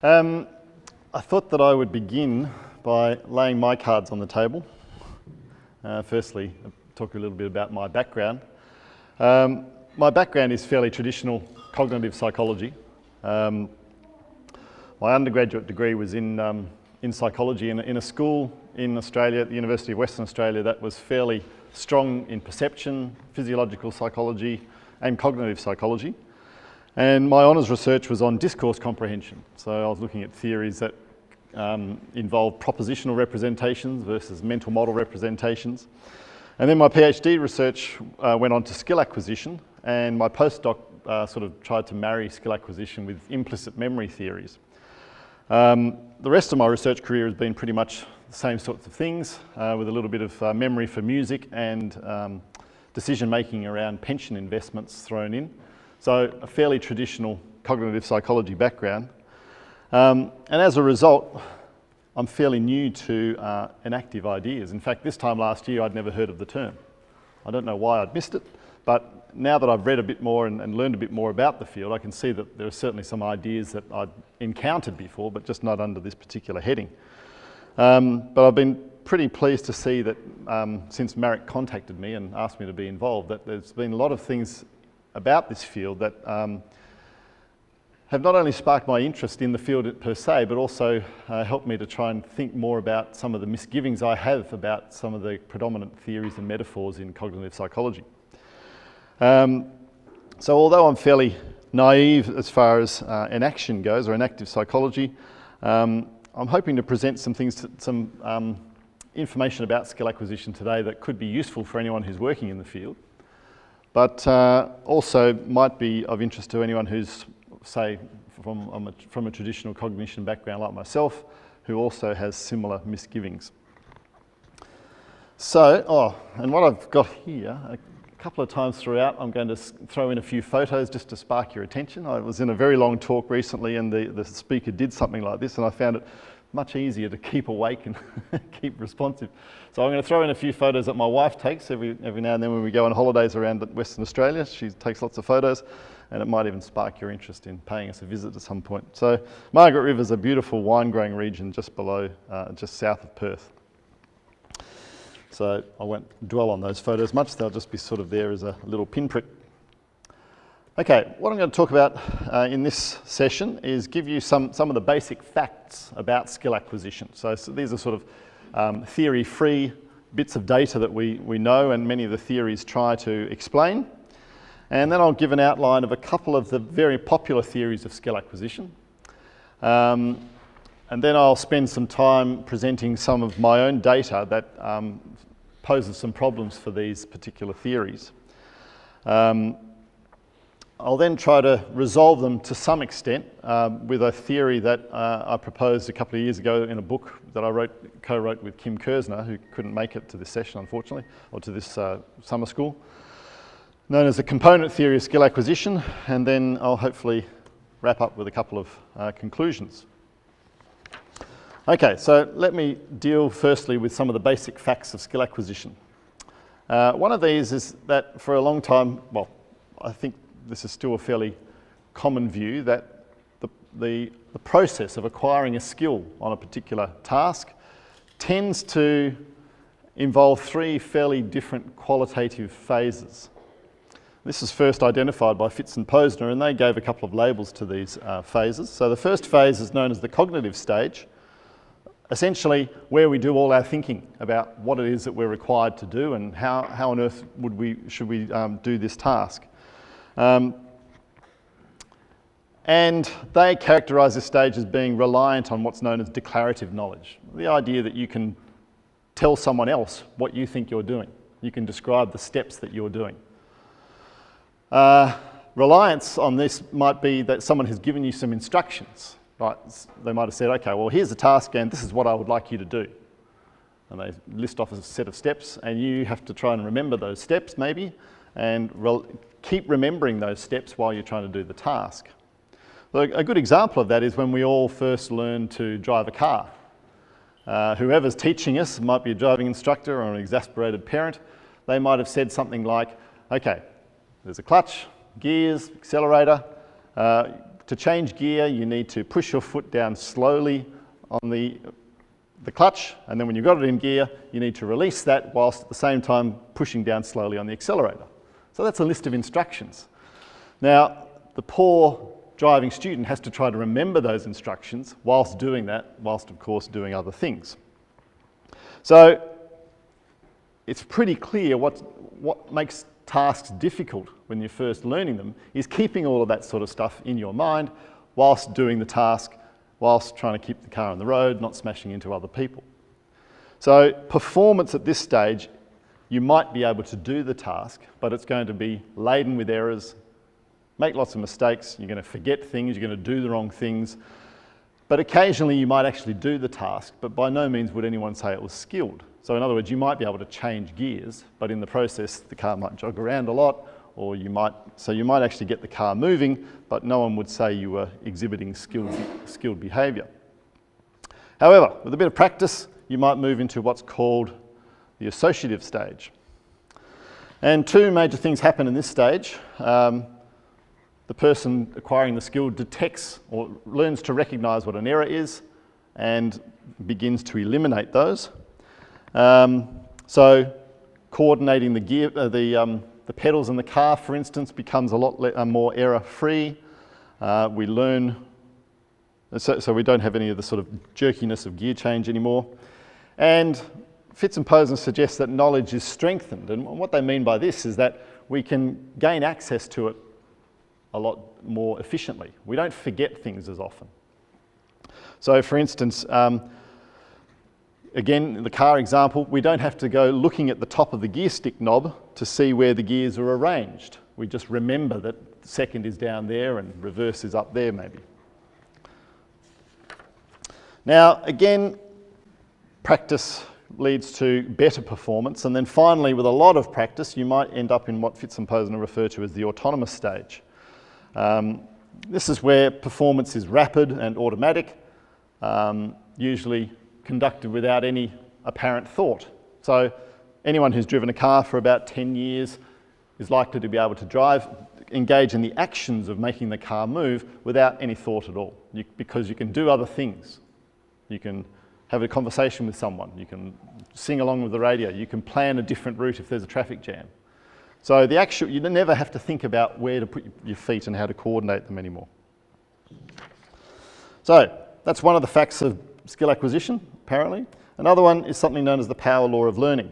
I thought that I would begin by laying my cards on the table. Firstly, talk a little bit about my background. My background is fairly traditional cognitive psychology. My undergraduate degree was in psychology in a school in Australia, at the University of Western Australia, that was fairly strong in perception, physiological psychology and cognitive psychology. And my honours research was on discourse comprehension. So I was looking at theories that involve propositional representations versus mental model representations. And then my PhD research went on to skill acquisition, and my postdoc sort of tried to marry skill acquisition with implicit memory theories. The rest of my research career has been pretty much the same sorts of things, with a little bit of memory for music and decision making around pension investments thrown in. So a fairly traditional cognitive psychology background. And as a result, I'm fairly new to enactive ideas. In fact, this time last year, I'd never heard of the term. I don't know why I'd missed it, but now that I've read a bit more and learned a bit more about the field, I can see that there are certainly some ideas that I'd encountered before, but just not under this particular heading. But I've been pretty pleased to see that since Marek contacted me and asked me to be involved, that there's been a lot of things about this field that have not only sparked my interest in the field per se, but also helped me to try and think more about some of the misgivings I have about some of the predominant theories and metaphors in cognitive psychology. So although I'm fairly naive as far as enaction goes, or enactive psychology, I'm hoping to present some things, some information about skill acquisition today that could be useful for anyone who's working in the field, but also might be of interest to anyone who's, say, from a traditional cognition background like myself, who also has similar misgivings. So, and what I've got here, a couple of times throughout, I'm going to throw in a few photos just to spark your attention. I was in a very long talk recently and the speaker did something like this, and I found it much easier to keep awake and keep responsive. So I'm going to throw in a few photos that my wife takes every now and then when we go on holidays around Western Australia. She takes lots of photos, and it might even spark your interest in paying us a visit at some point. So Margaret River is a beautiful wine-growing region just below, just south of Perth. So I won't dwell on those photos much. They'll just be sort of there as a little pinprick. Okay, what I'm going to talk about in this session is give you some of the basic facts about skill acquisition. So these are sort of theory-free bits of data that we know and many of the theories try to explain. And then I'll give an outline of a couple of the very popular theories of skill acquisition. And then I'll spend some time presenting some of my own data that poses some problems for these particular theories. I'll then try to resolve them to some extent with a theory that I proposed a couple of years ago in a book that I co-wrote with Kim Kersner, who couldn't make it to this session, unfortunately, or to this summer school, known as the component theory of skill acquisition, and then I'll hopefully wrap up with a couple of conclusions. Okay, so let me deal firstly with some of the basic facts of skill acquisition. One of these is that for a long time, well, I think this is still a fairly common view, that the process of acquiring a skill on a particular task tends to involve three fairly different qualitative phases. This is first identified by Fitz and Posner, and they gave a couple of labels to these phases. So the first phase is known as the cognitive stage, essentially where we do all our thinking about what it is that we're required to do and how on earth should we do this task. And they characterise this stage as being reliant on what's known as declarative knowledge. The idea that you can tell someone else what you think you're doing. You can describe the steps that you're doing. Reliance on this might be that someone has given you some instructions. Right? They might have said, okay, well, here's the task and this is what I would like you to do. And they list off a set of steps and you have to try and remember those steps maybe and keep remembering those steps while you're trying to do the task. A good example of that is when we all first learn to drive a car. Whoever's teaching us, might be a driving instructor or an exasperated parent, they might have said something like, okay, there's a clutch, gears, accelerator, to change gear, you need to push your foot down slowly on the clutch, and then when you've got it in gear, you need to release that whilst at the same time pushing down slowly on the accelerator. So that's a list of instructions. Now, the poor driving student has to try to remember those instructions whilst doing that, whilst of course doing other things. So it's pretty clear what makes tasks difficult when you're first learning them is keeping all of that sort of stuff in your mind whilst doing the task, whilst trying to keep the car on the road, not smashing into other people. So performance at this stage, you might be able to do the task, but it's going to be laden with errors, make lots of mistakes, you're going to forget things, you're going to do the wrong things. But occasionally you might actually do the task, but by no means would anyone say it was skilled. So in other words, you might be able to change gears, but in the process the car might jog around a lot, or you might actually get the car moving, but no one would say you were exhibiting skilled behaviour. However, with a bit of practice, you might move into what's called the associative stage. And two major things happen in this stage. The person acquiring the skill detects or learns to recognise what an error is and begins to eliminate those. So coordinating the gear, the pedals in the car, for instance, becomes a lot more error-free. We learn, so we don't have any of the sort of jerkiness of gear change anymore. And Fitz and Posner suggest that knowledge is strengthened. And what they mean by this is that we can gain access to it a lot more efficiently. We don't forget things as often. So for instance, again, in the car example, we don't have to go looking at the top of the gear stick knob to see where the gears are arranged. We just remember that second is down there and reverse is up there maybe. Now, again, practice leads to better performance, and then finally, with a lot of practice, you might end up in what Fitz and Posner refer to as the autonomous stage. This is where performance is rapid and automatic, usually conducted without any apparent thought. So anyone who's driven a car for about 10 years is likely to be able to engage in the actions of making the car move without any thought at all, because you can do other things. You can have a conversation with someone, you can sing along with the radio, you can plan a different route if there's a traffic jam. So you never have to think about where to put your feet and how to coordinate them anymore. So that's one of the facts of skill acquisition, apparently. Another one is something known as the power law of learning.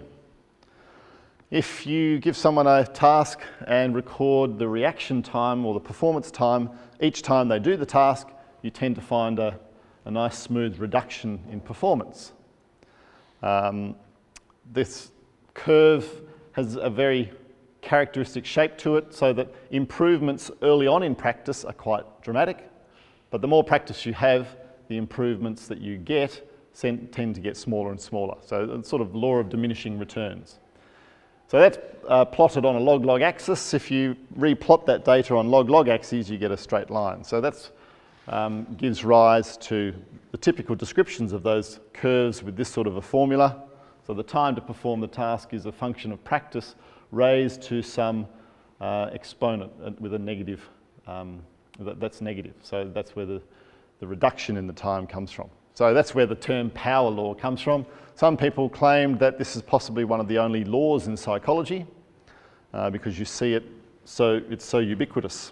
If you give someone a task and record the reaction time or the performance time each time they do the task, you tend to find a nice smooth reduction in performance. This curve has a very characteristic shape to it, so that improvements early on in practice are quite dramatic, but the more practice you have, the improvements that you get tend to get smaller and smaller. So it's sort of law of diminishing returns. So that's plotted on a log-log axis. If you replot that data on log-log axes, you get a straight line. So that gives rise to the typical descriptions of those curves with this sort of a formula. So the time to perform the task is a function of practice raised to some exponent with a negative, that's negative. So that's where the reduction in the time comes from. So that's where the term power law comes from. Some people claim that this is possibly one of the only laws in psychology because you see it, it's so ubiquitous.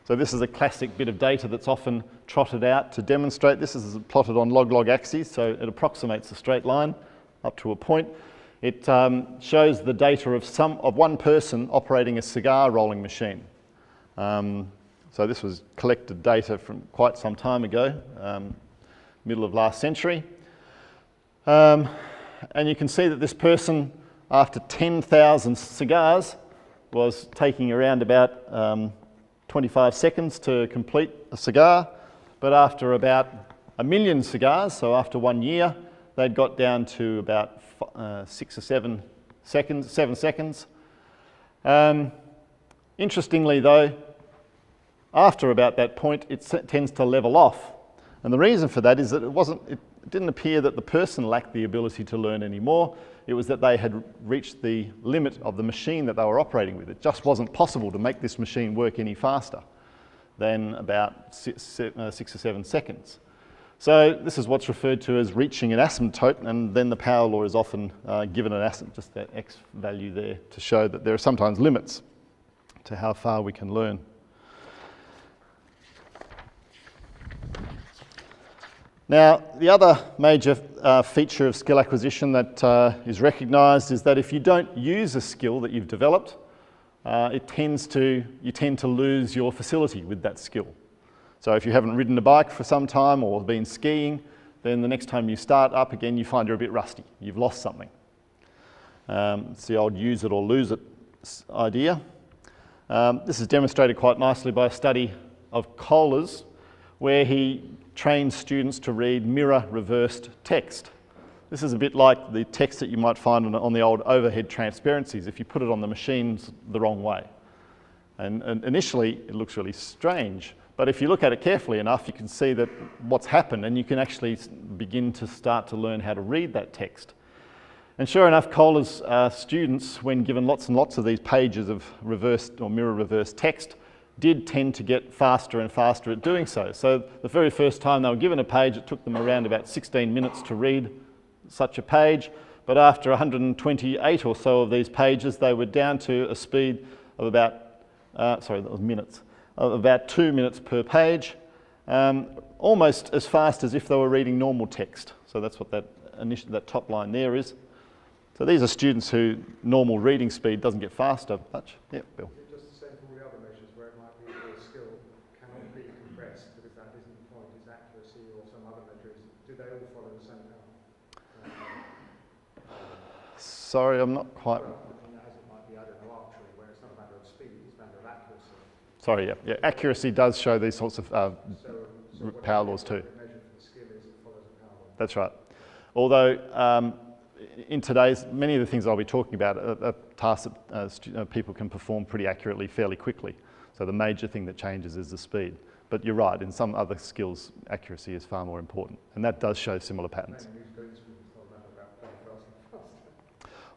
So this is a classic bit of data that's often trotted out to demonstrate this. This is plotted on log-log axes, so it approximates a straight line up to a point. It shows the data of one person operating a cigar rolling machine. So this was collected data from quite some time ago, middle of last century. And you can see that this person, after 10,000 cigars, was taking around about 25 seconds to complete a cigar, but after about 1 million cigars, so after 1 year, they'd got down to about 6 or 7 seconds. Interestingly though, after about that point, it tends to level off. And the reason for that is that it didn't appear that the person lacked the ability to learn anymore. It was that they had reached the limit of the machine that they were operating with. It just wasn't possible to make this machine work any faster. than about 6 or 7 seconds. So this is what's referred to as reaching an asymptote, and then the power law is often given an asymptote, just that x value there, to show that there are sometimes limits to how far we can learn. Now, the other major feature of skill acquisition that is recognised is that if you don't use a skill that you've developed, you tend to lose your facility with that skill. So if you haven't ridden a bike for some time or been skiing, then the next time you start up again, you find you're a bit rusty. You've lost something. It's the old use it or lose it idea. This is demonstrated quite nicely by a study of Kohler's, where he trains students to read mirror-reversed text. This is a bit like the text that you might find on the old overhead transparencies if you put it on the machines the wrong way. And initially, it looks really strange. But if you look at it carefully enough, you can see that what's happened, and you can actually begin to start to learn how to read that text. And sure enough, Kohler's students, when given lots and lots of these pages of reversed or mirror-reversed text, did tend to get faster and faster at doing so. So the very first time they were given a page, it took them around about 16 minutes to read such a page. But after 128 or so of these pages, they were down to a speed of about, minutes, of about 2 minutes per page, almost as fast as if they were reading normal text. So that's what that top line there is. So these are students who normal reading speed doesn't get faster much. Yeah, Bill. Just the same for all the other measures where it might be that a skill cannot be compressed because that isn't the point, is accuracy or some other measures. Do they all follow the same pattern? Sorry, I'm not quite... Well, as it might be, I don't know, arbitrary, where it's not a matter of speed, it's a matter of accuracy. Sorry, yeah. Accuracy does show these sorts of power laws too. Measure for the skill is it follows a power law. That's right. Although in today's, many of the things I'll be talking about are tasks that people can perform pretty accurately fairly quickly. So the major thing that changes is the speed. But you're right, in some other skills, accuracy is far more important. And that does show similar patterns.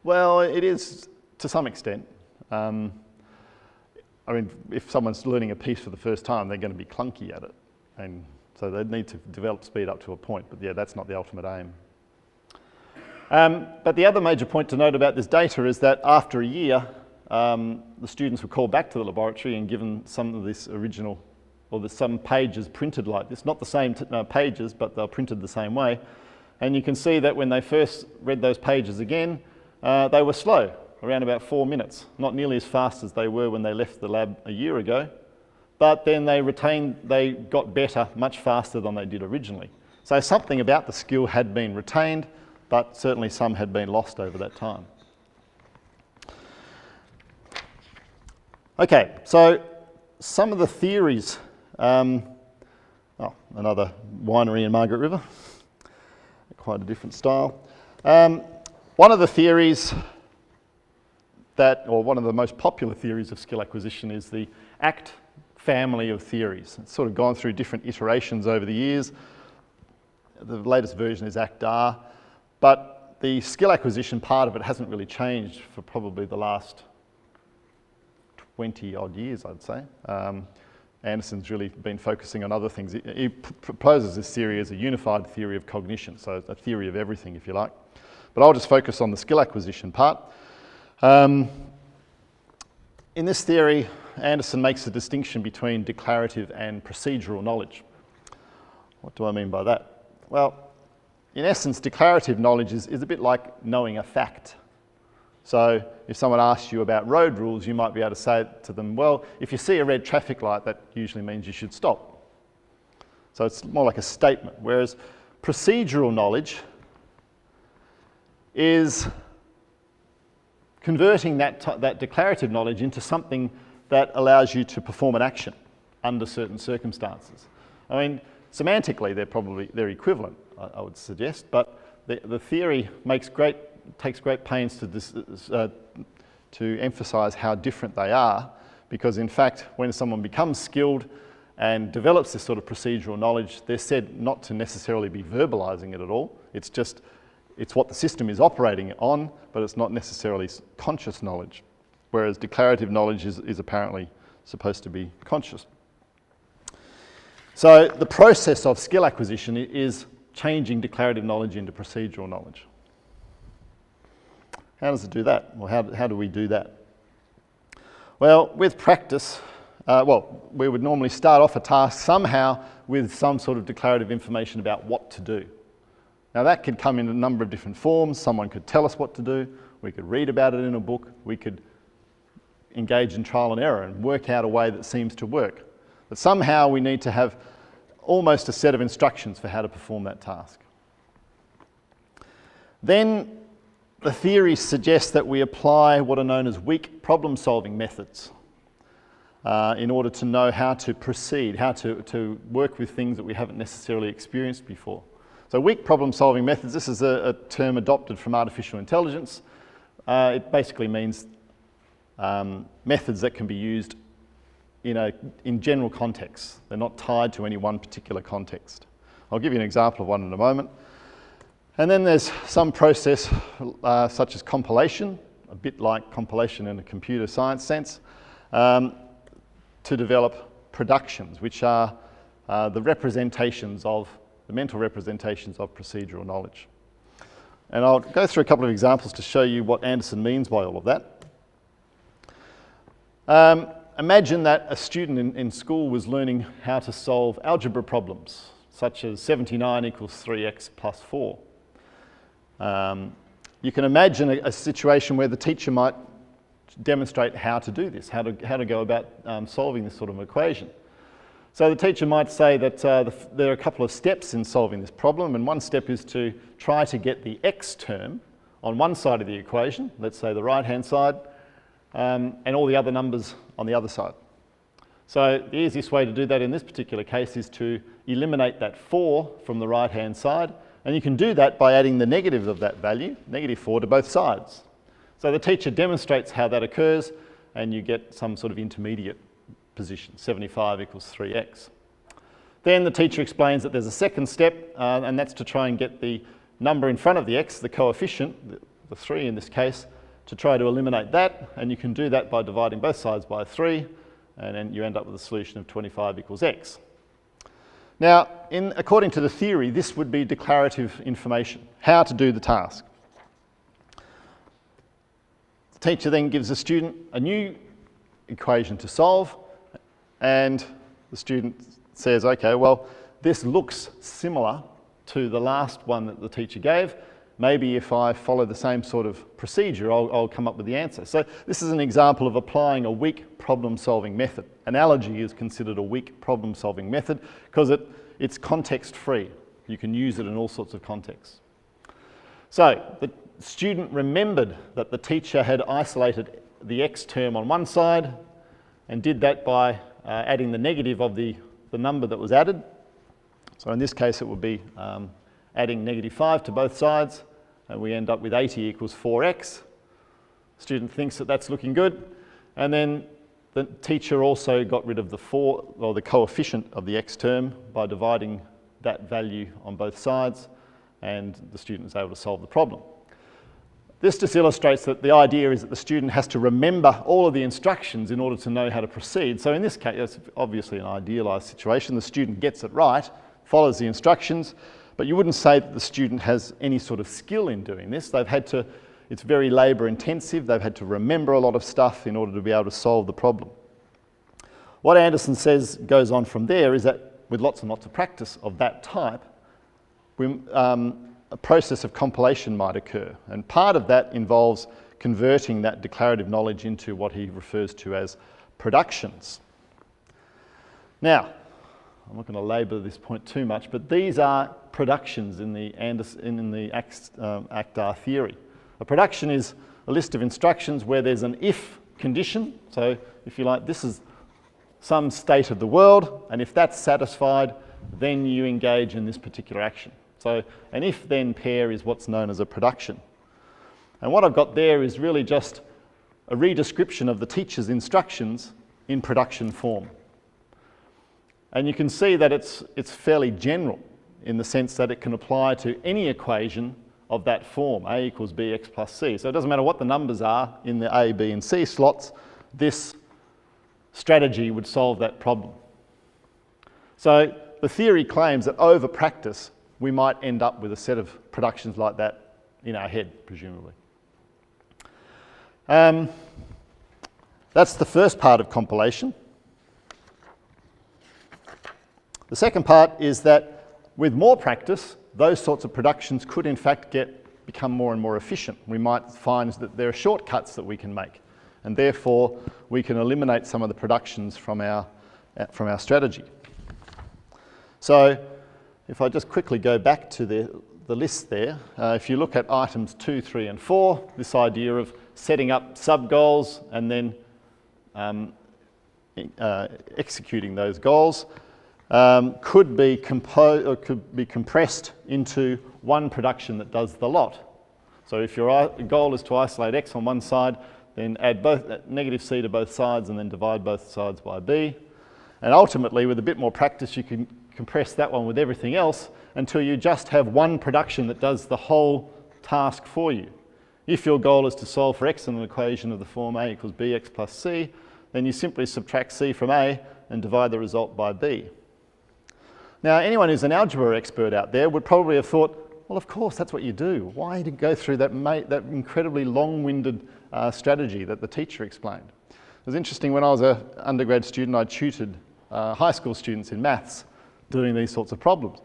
Well, it is to some extent. I mean, if someone's learning a piece for the first time, they're going to be clunky at it. And so they need to develop speed up to a point. But yeah, that's not the ultimate aim. But the other major point to note about this data is that after a year, the students were called back to the laboratory and given some of this original, or some pages printed like this. Not the same pages, but they're printed the same way. And you can see that when they first read those pages again, they were slow, around about 4 minutes. Not nearly as fast as they were when they left the lab a year ago. But then they got better much faster than they did originally. So something about the skill had been retained, but certainly some had been lost over that time. Okay, so some of the theories, another winery in Margaret River, quite a different style. One of the theories one of the most popular theories of skill acquisition is the ACT family of theories. It's sort of gone through different iterations over the years. The latest version is ACT-R. But the skill acquisition part of it hasn't really changed for probably the last 20 odd years, I'd say. Anderson's really been focusing on other things. He proposes this theory as a unified theory of cognition, so a theory of everything, if you like. But I'll just focus on the skill acquisition part. In this theory, Anderson makes a distinction between declarative and procedural knowledge. What do I mean by that? Well, in essence, declarative knowledge is a bit like knowing a fact. So if someone asks you about road rules, you might be able to say to them, well, if you see a red traffic light, that usually means you should stop. So it's more like a statement, whereas procedural knowledge is converting that declarative knowledge into something that allows you to perform an action under certain circumstances. I mean, semantically, they're equivalent, I would suggest, but the theory takes great pains to emphasise how different they are, because in fact, when someone becomes skilled and develops this sort of procedural knowledge, they're said not to necessarily be verbalising it at all. It's what the system is operating on, but it's not necessarily conscious knowledge, whereas declarative knowledge is apparently supposed to be conscious. So the process of skill acquisition is changing declarative knowledge into procedural knowledge. How does it do that? Well, how do we do that? Well, with practice, we would normally start off a task somehow with some sort of declarative information about what to do. Now that could come in a number of different forms. Someone could tell us what to do, we could read about it in a book, we could engage in trial and error and work out a way that seems to work. But somehow we need to have almost a set of instructions for how to perform that task. Then the theory suggests that we apply what are known as weak problem-solving methods in order to know how to proceed, how to work with things that we haven't necessarily experienced before. So weak problem-solving methods, this is a term adopted from artificial intelligence. It basically means methods that can be used in general contexts. They're not tied to any one particular context. I'll give you an example of one in a moment. And then there's some process such as compilation, a bit like compilation in a computer science sense, to develop productions, which are the mental representations of procedural knowledge. And I'll go through a couple of examples to show you what Anderson means by all of that. Imagine that a student in school was learning how to solve algebra problems, such as 79 equals 3x plus 4. You can imagine a situation where the teacher might demonstrate how to do this, how to go about solving this sort of equation. So the teacher might say that there are a couple of steps in solving this problem, and one step is to try to get the x term on one side of the equation, let's say the right-hand side, and all the other numbers on the other side. So the easiest way to do that in this particular case is to eliminate that 4 from the right-hand side, and you can do that by adding the negative of that value, negative 4, to both sides. So the teacher demonstrates how that occurs, and you get some sort of intermediate position, 75 equals 3x. Then the teacher explains that there's a second step, and that's to try and get the number in front of the x, the coefficient, the 3 in this case, to try to eliminate that, and you can do that by dividing both sides by 3, and then you end up with a solution of 25 equals x. Now, according to the theory, this would be declarative information, how to do the task. The teacher then gives the student a new equation to solve, and the student says, okay, well, this looks similar to the last one that the teacher gave. Maybe if I follow the same sort of procedure, I'll come up with the answer. So this is an example of applying a weak problem-solving method. Analogy is considered a weak problem-solving method because it's context-free. You can use it in all sorts of contexts. So the student remembered that the teacher had isolated the x term on one side and did that by adding the negative of the number that was added. So in this case, it would be adding negative 5 to both sides, and we end up with 80 equals 4x. Student thinks that that's looking good, and then the teacher also got rid of the 4, or the coefficient of the x term, by dividing that value on both sides, and the student is able to solve the problem. This just illustrates that the idea is that the student has to remember all of the instructions in order to know how to proceed. So in this case, it's obviously an idealised situation. The student gets it right, follows the instructions, but you wouldn't say that the student has any sort of skill in doing this. They've had to, it's very labour intensive, they've had to remember a lot of stuff in order to be able to solve the problem. What Anderson says goes on from there is that with lots and lots of practice of that type, a process of compilation might occur, and part of that involves converting that declarative knowledge into what he refers to as productions. Now, I'm not going to labour this point too much, but these are productions in the ACT-R theory. A production is a list of instructions where there's an if condition. So if you like, this is some state of the world, and if that's satisfied, then you engage in this particular action. So an if-then pair is what's known as a production. And what I've got there is really just a redescription of the teacher's instructions in production form. And you can see that it's fairly general in the sense that it can apply to any equation of that form, a equals bx plus c. So it doesn't matter what the numbers are in the a, b and c slots, this strategy would solve that problem. So the theory claims that over practice, we might end up with a set of productions like that in our head, presumably. That's the first part of compilation. The second part is that with more practice, those sorts of productions could in fact become more and more efficient. We might find that there are shortcuts that we can make, and therefore we can eliminate some of the productions from our strategy. So if I just quickly go back to the list there, if you look at items 2, 3 and 4, this idea of setting up sub-goals and then executing those goals could be compressed into one production that does the lot. So if your goal is to isolate x on one side, then add negative c to both sides and then divide both sides by b. And ultimately, with a bit more practice, you can compress that one with everything else until you just have one production that does the whole task for you. If your goal is to solve for x in an equation of the form a equals bx plus c, then you simply subtract c from a and divide the result by b. Now, anyone who's an algebra expert out there would probably have thought, well, of course, that's what you do. Why did you go through that incredibly long-winded strategy that the teacher explained? It was interesting, when I was an undergrad student, I tutored high school students in maths doing these sorts of problems.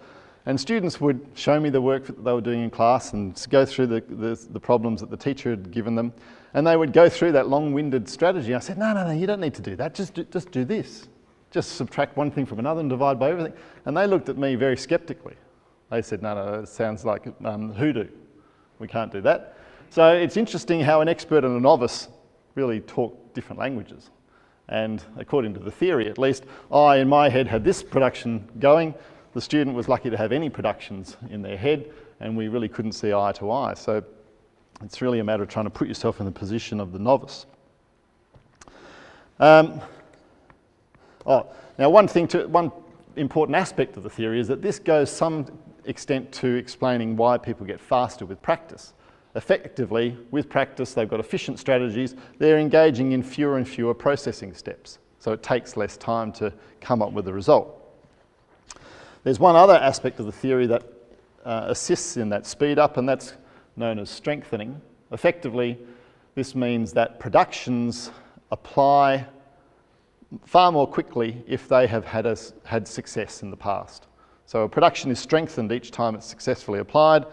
And students would show me the work that they were doing in class and go through the problems that the teacher had given them. And they would go through that long-winded strategy. I said, no, you don't need to do that. Just do this. Just subtract one thing from another and divide by everything. And they looked at me very skeptically. They said, no, it sounds like hoodoo. We can't do that. So it's interesting how an expert and a novice really talk different languages. And according to the theory, at least, I, in my head, had this production going. The student was lucky to have any productions in their head, and we really couldn't see eye to eye. So it's really a matter of trying to put yourself in the position of the novice. Now one important aspect of the theory is that this goes some extent to explaining why people get faster with practice. Effectively, with practice, they've got efficient strategies. They're engaging in fewer and fewer processing steps, so it takes less time to come up with a result. There's one other aspect of the theory that assists in that speed up, and that's known as strengthening. Effectively, this means that productions apply far more quickly if they have had success in the past. So a production is strengthened each time it's successfully applied,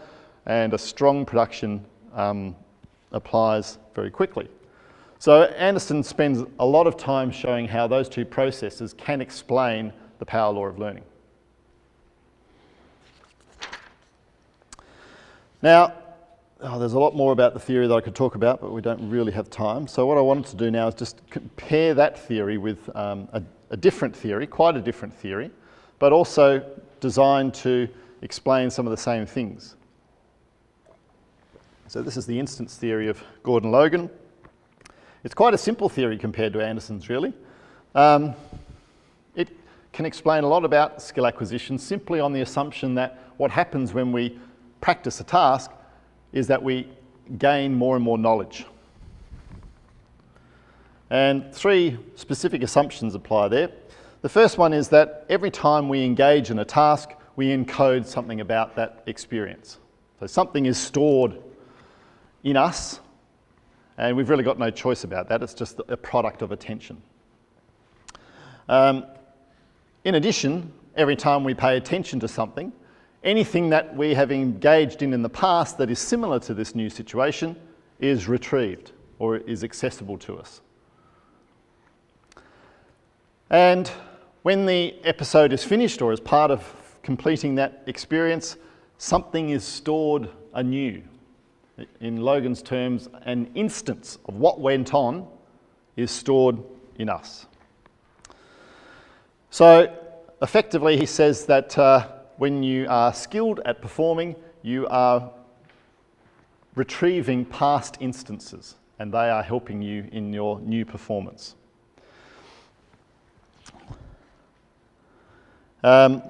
and a strong production applies very quickly. So Anderson spends a lot of time showing how those two processes can explain the power law of learning. Now, there's a lot more about the theory that I could talk about, but we don't really have time. So what I wanted to do now is just compare that theory with a different theory, quite a different theory, but also designed to explain some of the same things. So this is the instance theory of Gordon-Logan. It's quite a simple theory compared to Anderson's, really. It can explain a lot about skill acquisition simply on the assumption that what happens when we practice a task is that we gain more and more knowledge. And three specific assumptions apply there. The first one is that every time we engage in a task, we encode something about that experience. So something is stored in us, and we've really got no choice about that. It's just a product of attention. In addition, every time we pay attention to something, anything that we have engaged in the past that is similar to this new situation is retrieved or is accessible to us. And when the episode is finished or as part of completing that experience, something is stored anew. In Logan's terms, an instance of what went on is stored in us. So effectively, he says that when you are skilled at performing, you are retrieving past instances, and they are helping you in your new performance. So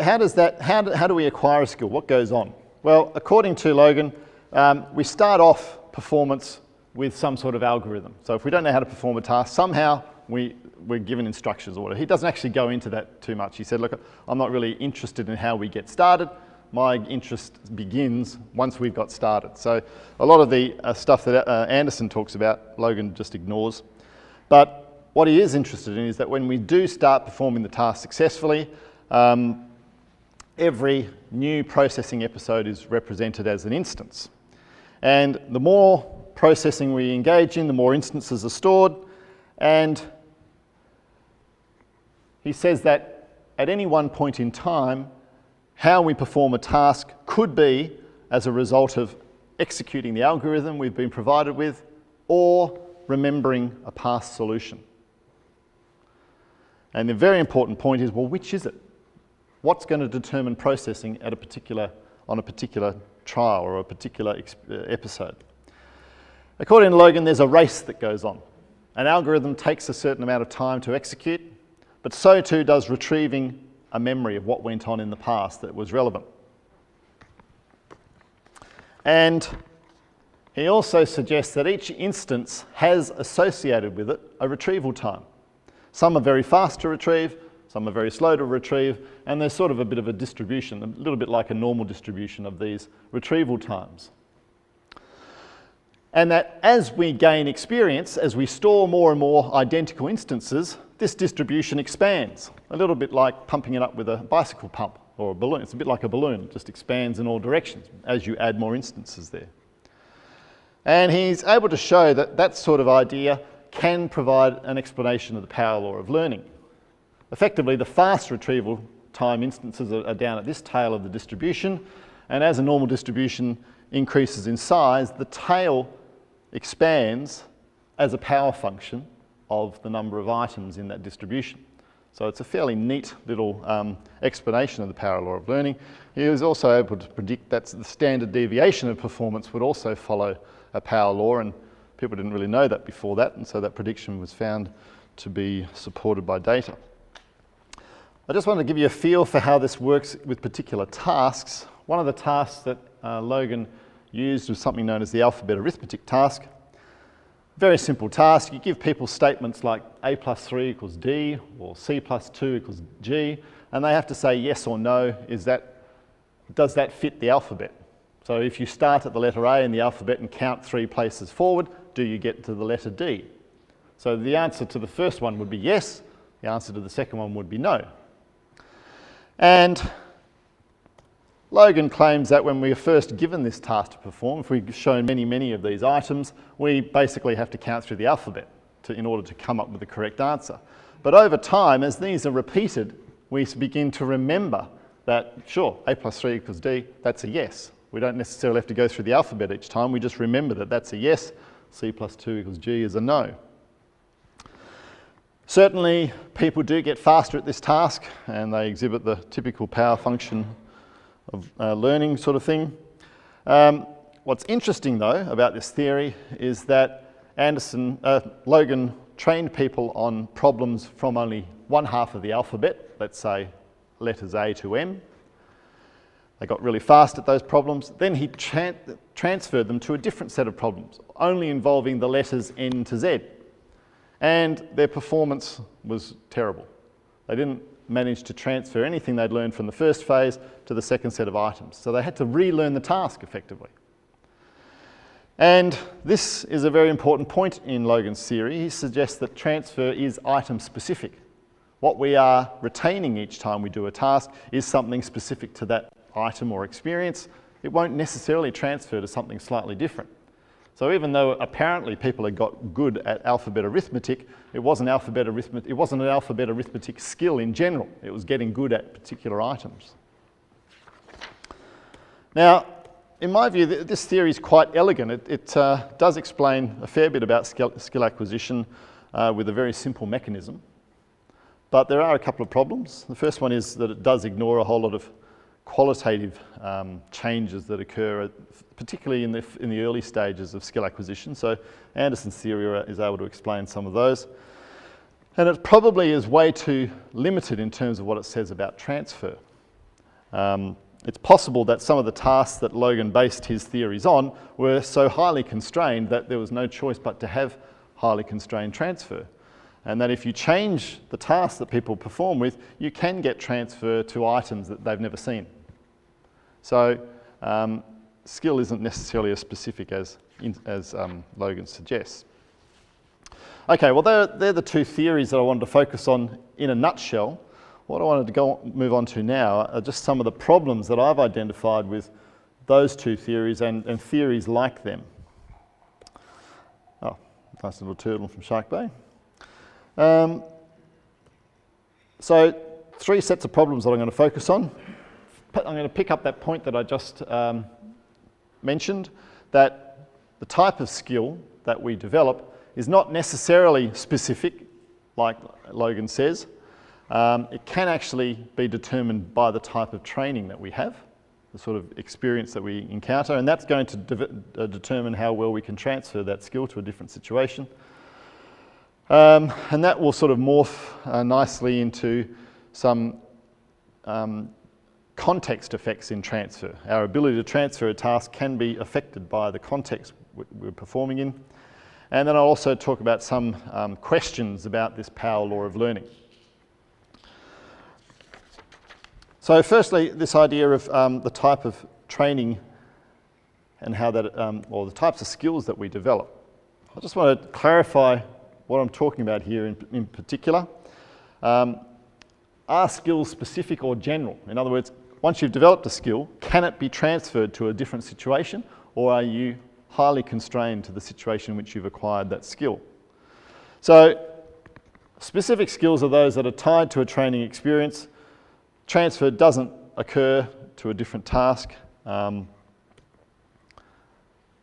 how do we acquire a skill? What goes on? Well, according to Logan, we start off performance with some sort of algorithm. So if we don't know how to perform a task, somehow we're given instructions or whatever. He doesn't actually go into that too much. He said, look, I'm not really interested in how we get started. My interest begins once we've got started. So a lot of the stuff that Anderson talks about, Logan just ignores. But what he is interested in is that when we do start performing the task successfully, every new processing episode is represented as an instance. And the more processing we engage in, the more instances are stored. And he says that at any one point in time, how we perform a task could be as a result of executing the algorithm we've been provided with or remembering a past solution. And the very important point is, well, which is it? What's going to determine processing at on a particular trial or a particular episode? According to Logan, there's a race that goes on. An algorithm takes a certain amount of time to execute, but so too does retrieving a memory of what went on in the past that was relevant. And he also suggests that each instance has associated with it a retrieval time. Some are very fast to retrieve, some are very slow to retrieve, and there's sort of a bit of a distribution, a little bit like a normal distribution of these retrieval times. And that as we gain experience, as we store more and more identical instances, this distribution expands, a little bit like pumping it up with a bicycle pump or a balloon. It's a bit like a balloon, it just expands in all directions as you add more instances there. And he's able to show that that sort of idea can provide an explanation of the power law of learning. Effectively, the fast retrieval time instances are down at this tail of the distribution, and as a normal distribution increases in size, the tail expands as a power function of the number of items in that distribution. So it's a fairly neat little explanation of the power law of learning. He was also able to predict that the standard deviation of performance would also follow a power law, and people didn't really know that before that, and so that prediction was found to be supported by data. I just wanted to give you a feel for how this works with particular tasks. One of the tasks that Logan used was something known as the alphabet arithmetic task. Very simple task. You give people statements like a plus 3 equals d or c plus 2 equals g, and they have to say yes or no. Does that fit the alphabet? So if you start at the letter A in the alphabet and count 3 places forward, do you get to the letter D? So the answer to the first one would be yes. The answer to the second one would be no. And Logan claims that when we are first given this task to perform, if we've shown many of these items, we basically have to count through the alphabet in order to come up with the correct answer. But over time, as these are repeated, we begin to remember that, sure, a plus 3 equals d, that's a yes. We don't necessarily have to go through the alphabet each time, we just remember that that's a yes, c plus 2 equals g is a no. Certainly, people do get faster at this task, and they exhibit the typical power function of learning sort of thing. What's interesting though about this theory is that Logan trained people on problems from only one half of the alphabet, let's say letters A to M. They got really fast at those problems. Then he transferred them to a different set of problems, only involving the letters N to Z. And their performance was terrible. They didn't manage to transfer anything they'd learned from the first phase to the second set of items. So they had to relearn the task effectively. And this is a very important point in Logan's theory. He suggests that transfer is item specific. What we are retaining each time we do a task is something specific to that item or experience. It won't necessarily transfer to something slightly different. So even though apparently people had got good at alphabet arithmetic, it wasn't an alphabet arithmetic skill in general. It was getting good at particular items. Now, in my view, this theory is quite elegant. It does explain a fair bit about skill acquisition with a very simple mechanism. But there are a couple of problems. The first one is that it does ignore a whole lot of qualitative changes that occur, particularly in the early stages of skill acquisition. So Anderson's theory is able to explain some of those. And it probably is way too limited in terms of what it says about transfer. It's possible that some of the tasks that Logan based his theories on were so highly constrained that there was no choice but to have highly constrained transfer. and that if you change the task that people perform with, you can get transfer to items that they've never seen. So skill isn't necessarily as specific as Logan suggests. Okay, well they're the two theories that I wanted to focus on in a nutshell. What I wanted to move on to now are just some of the problems that I've identified with those two theories and theories like them. Oh, nice little turtle from Shark Bay. So 3 sets of problems that I'm going to focus on. I'm going to pick up that point that I just mentioned, that the type of skill that we develop is not necessarily specific, like Logan says. It can actually be determined by the type of training that we have, the sort of experience that we encounter, and that's going to determine how well we can transfer that skill to a different situation. And that will sort of morph nicely into some context effects in transfer. Our ability to transfer a task can be affected by the context we're performing in. And then I'll also talk about some questions about this power law of learning. So firstly, this idea of the type of training and how that, or the types of skills that we develop. I just want to clarify what I'm talking about here in particular. Are skills specific or general? In other words, once you've developed a skill, can it be transferred to a different situation, or are you highly constrained to the situation in which you've acquired that skill? So specific skills are those that are tied to a training experience. Transfer doesn't occur to a different task. And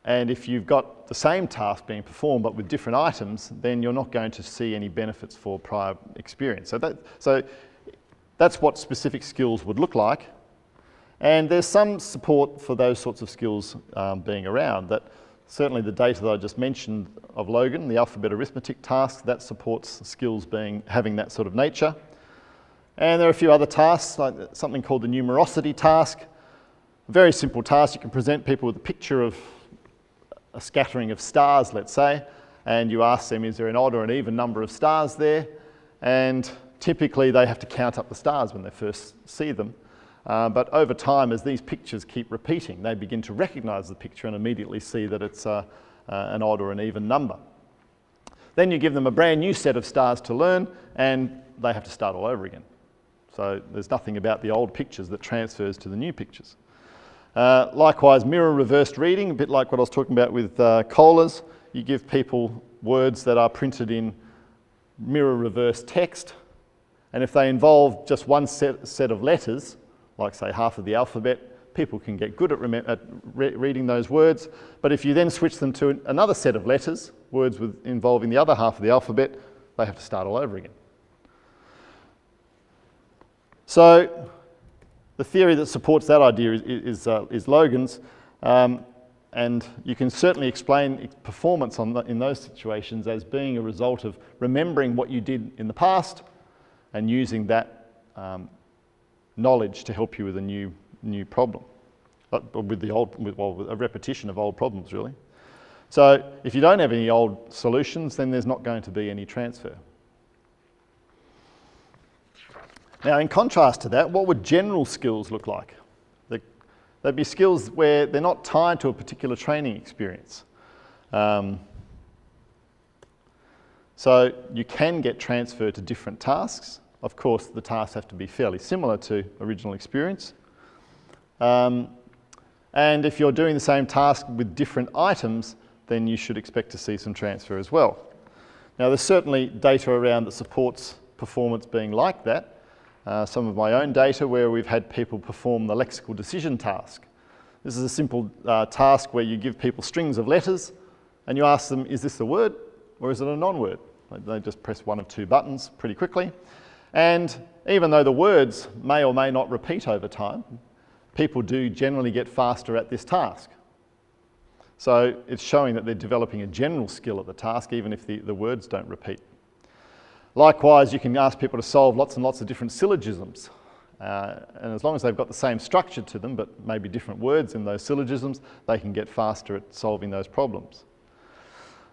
if you've got the same task being performed but with different items, then you're not going to see any benefits for prior experience. So that's what specific skills would look like. And there's some support for those sorts of skills being around. That certainly the data that I just mentioned of Logan, the alphabet arithmetic task, that supports skills having that sort of nature. And there are a few other tasks, like something called the Numerosity Task. A very simple task. You can present people with a picture of a scattering of stars, let's say, and you ask them, is there an odd or an even number of stars there? And typically they have to count up the stars when they first see them. But over time, as these pictures keep repeating, they begin to recognize the picture and immediately see that it's an odd or an even number. Then you give them a brand new set of stars to learn, and they have to start all over again. So there's nothing about the old pictures that transfers to the new pictures. Likewise, mirror reversed reading, a bit like what I was talking about with Kohler's. You give people words that are printed in mirror reverse text, and if they involve just one set of letters, like say half of the alphabet, people can get good at reading those words. But if you then switch them to another set of letters, words involving the other half of the alphabet, they have to start all over again. So the theory that supports that idea is Logan's, and you can certainly explain performance in those situations as being a result of remembering what you did in the past and using that knowledge to help you with a new problem, with a repetition of old problems, really. So if you don't have any old solutions, then there's not going to be any transfer. Now, in contrast to that, what would general skills look like? They'd be skills where they're not tied to a particular training experience. So you can get transfer to different tasks. Of course, the tasks have to be fairly similar to original experience. And if you're doing the same task with different items, then you should expect to see some transfer as well. Now, there's certainly data around that supports performance being like that. Some of my own data where we've had people perform the lexical decision task. This is a simple task where you give people strings of letters and you ask them, is this a word or is it a non-word? They just press one of two buttons pretty quickly. And even though the words may or may not repeat over time, people do generally get faster at this task. So it's showing that they're developing a general skill at the task even if the words don't repeat. Likewise, you can ask people to solve lots and lots of different syllogisms. And as long as they've got the same structure to them, but maybe different words in those syllogisms, they can get faster at solving those problems.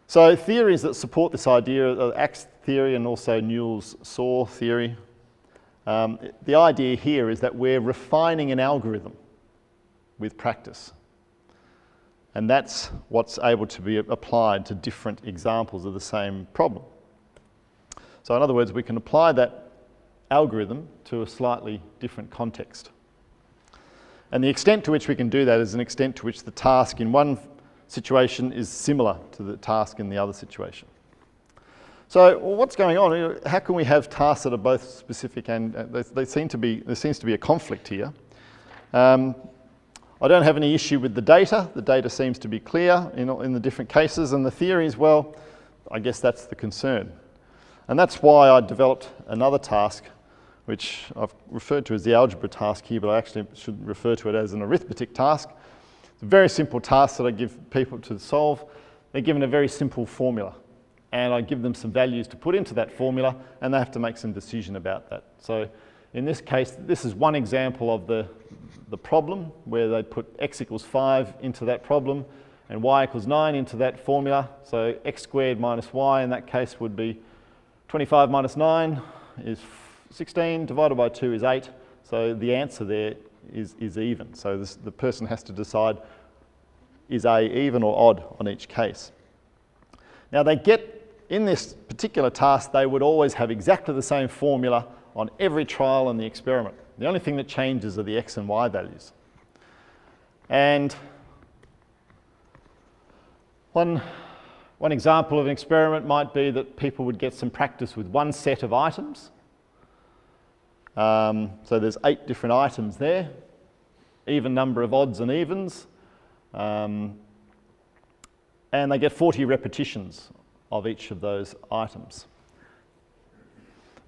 So theories that support this idea are Axe theory and also Newell's saw theory. The idea here is that we're refining an algorithm with practice. And that's what's able to be applied to different examples of the same problem. So in other words, we can apply that algorithm to a slightly different context. And the extent to which we can do that is an extent to which the task in one situation is similar to the task in the other situation. So what's going on? How can we have tasks that are both specific and there seems to be a conflict here. I don't have any issue with the data. The data seems to be clear in the different cases, and the theories, well, I guess that's the concern. And that's why I developed another task, which I've referred to as the algebra task here, but I actually should refer to it as an arithmetic task. It's a very simple task that I give people to solve. They're given a very simple formula, and I give them some values to put into that formula, and they have to make some decision about that. So in this case, this is one example of the problem where they put x equals 5 into that problem and y equals 9 into that formula. So x squared minus y in that case would be 25 minus 9 is 16, divided by 2 is 8. So the answer there is even. So the person has to decide, is A even or odd on each case. Now in this particular task, they would always have exactly the same formula on every trial in the experiment. The only thing that changes are the x and y values. And one example of an experiment might be that people would get some practice with one set of items. So there's 8 different items there, even number of odds and evens, and they get 40 repetitions of each of those items.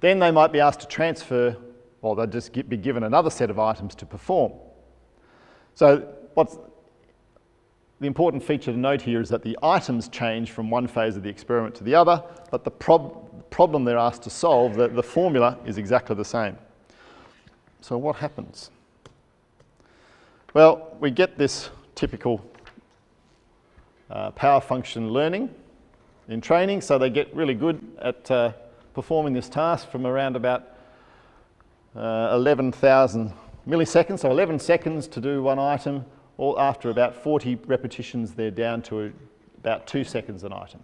Then they might be asked to transfer, or they'll just be given another set of items to perform. So what's the important feature to note here is that the items change from one phase of the experiment to the other, but the problem they're asked to solve, the formula is exactly the same. So what happens? Well, we get this typical power function learning in training, so they get really good at performing this task from around about 11,000 milliseconds, so 11 seconds to do one item, or after about 40 repetitions they're down to about 2 seconds an item.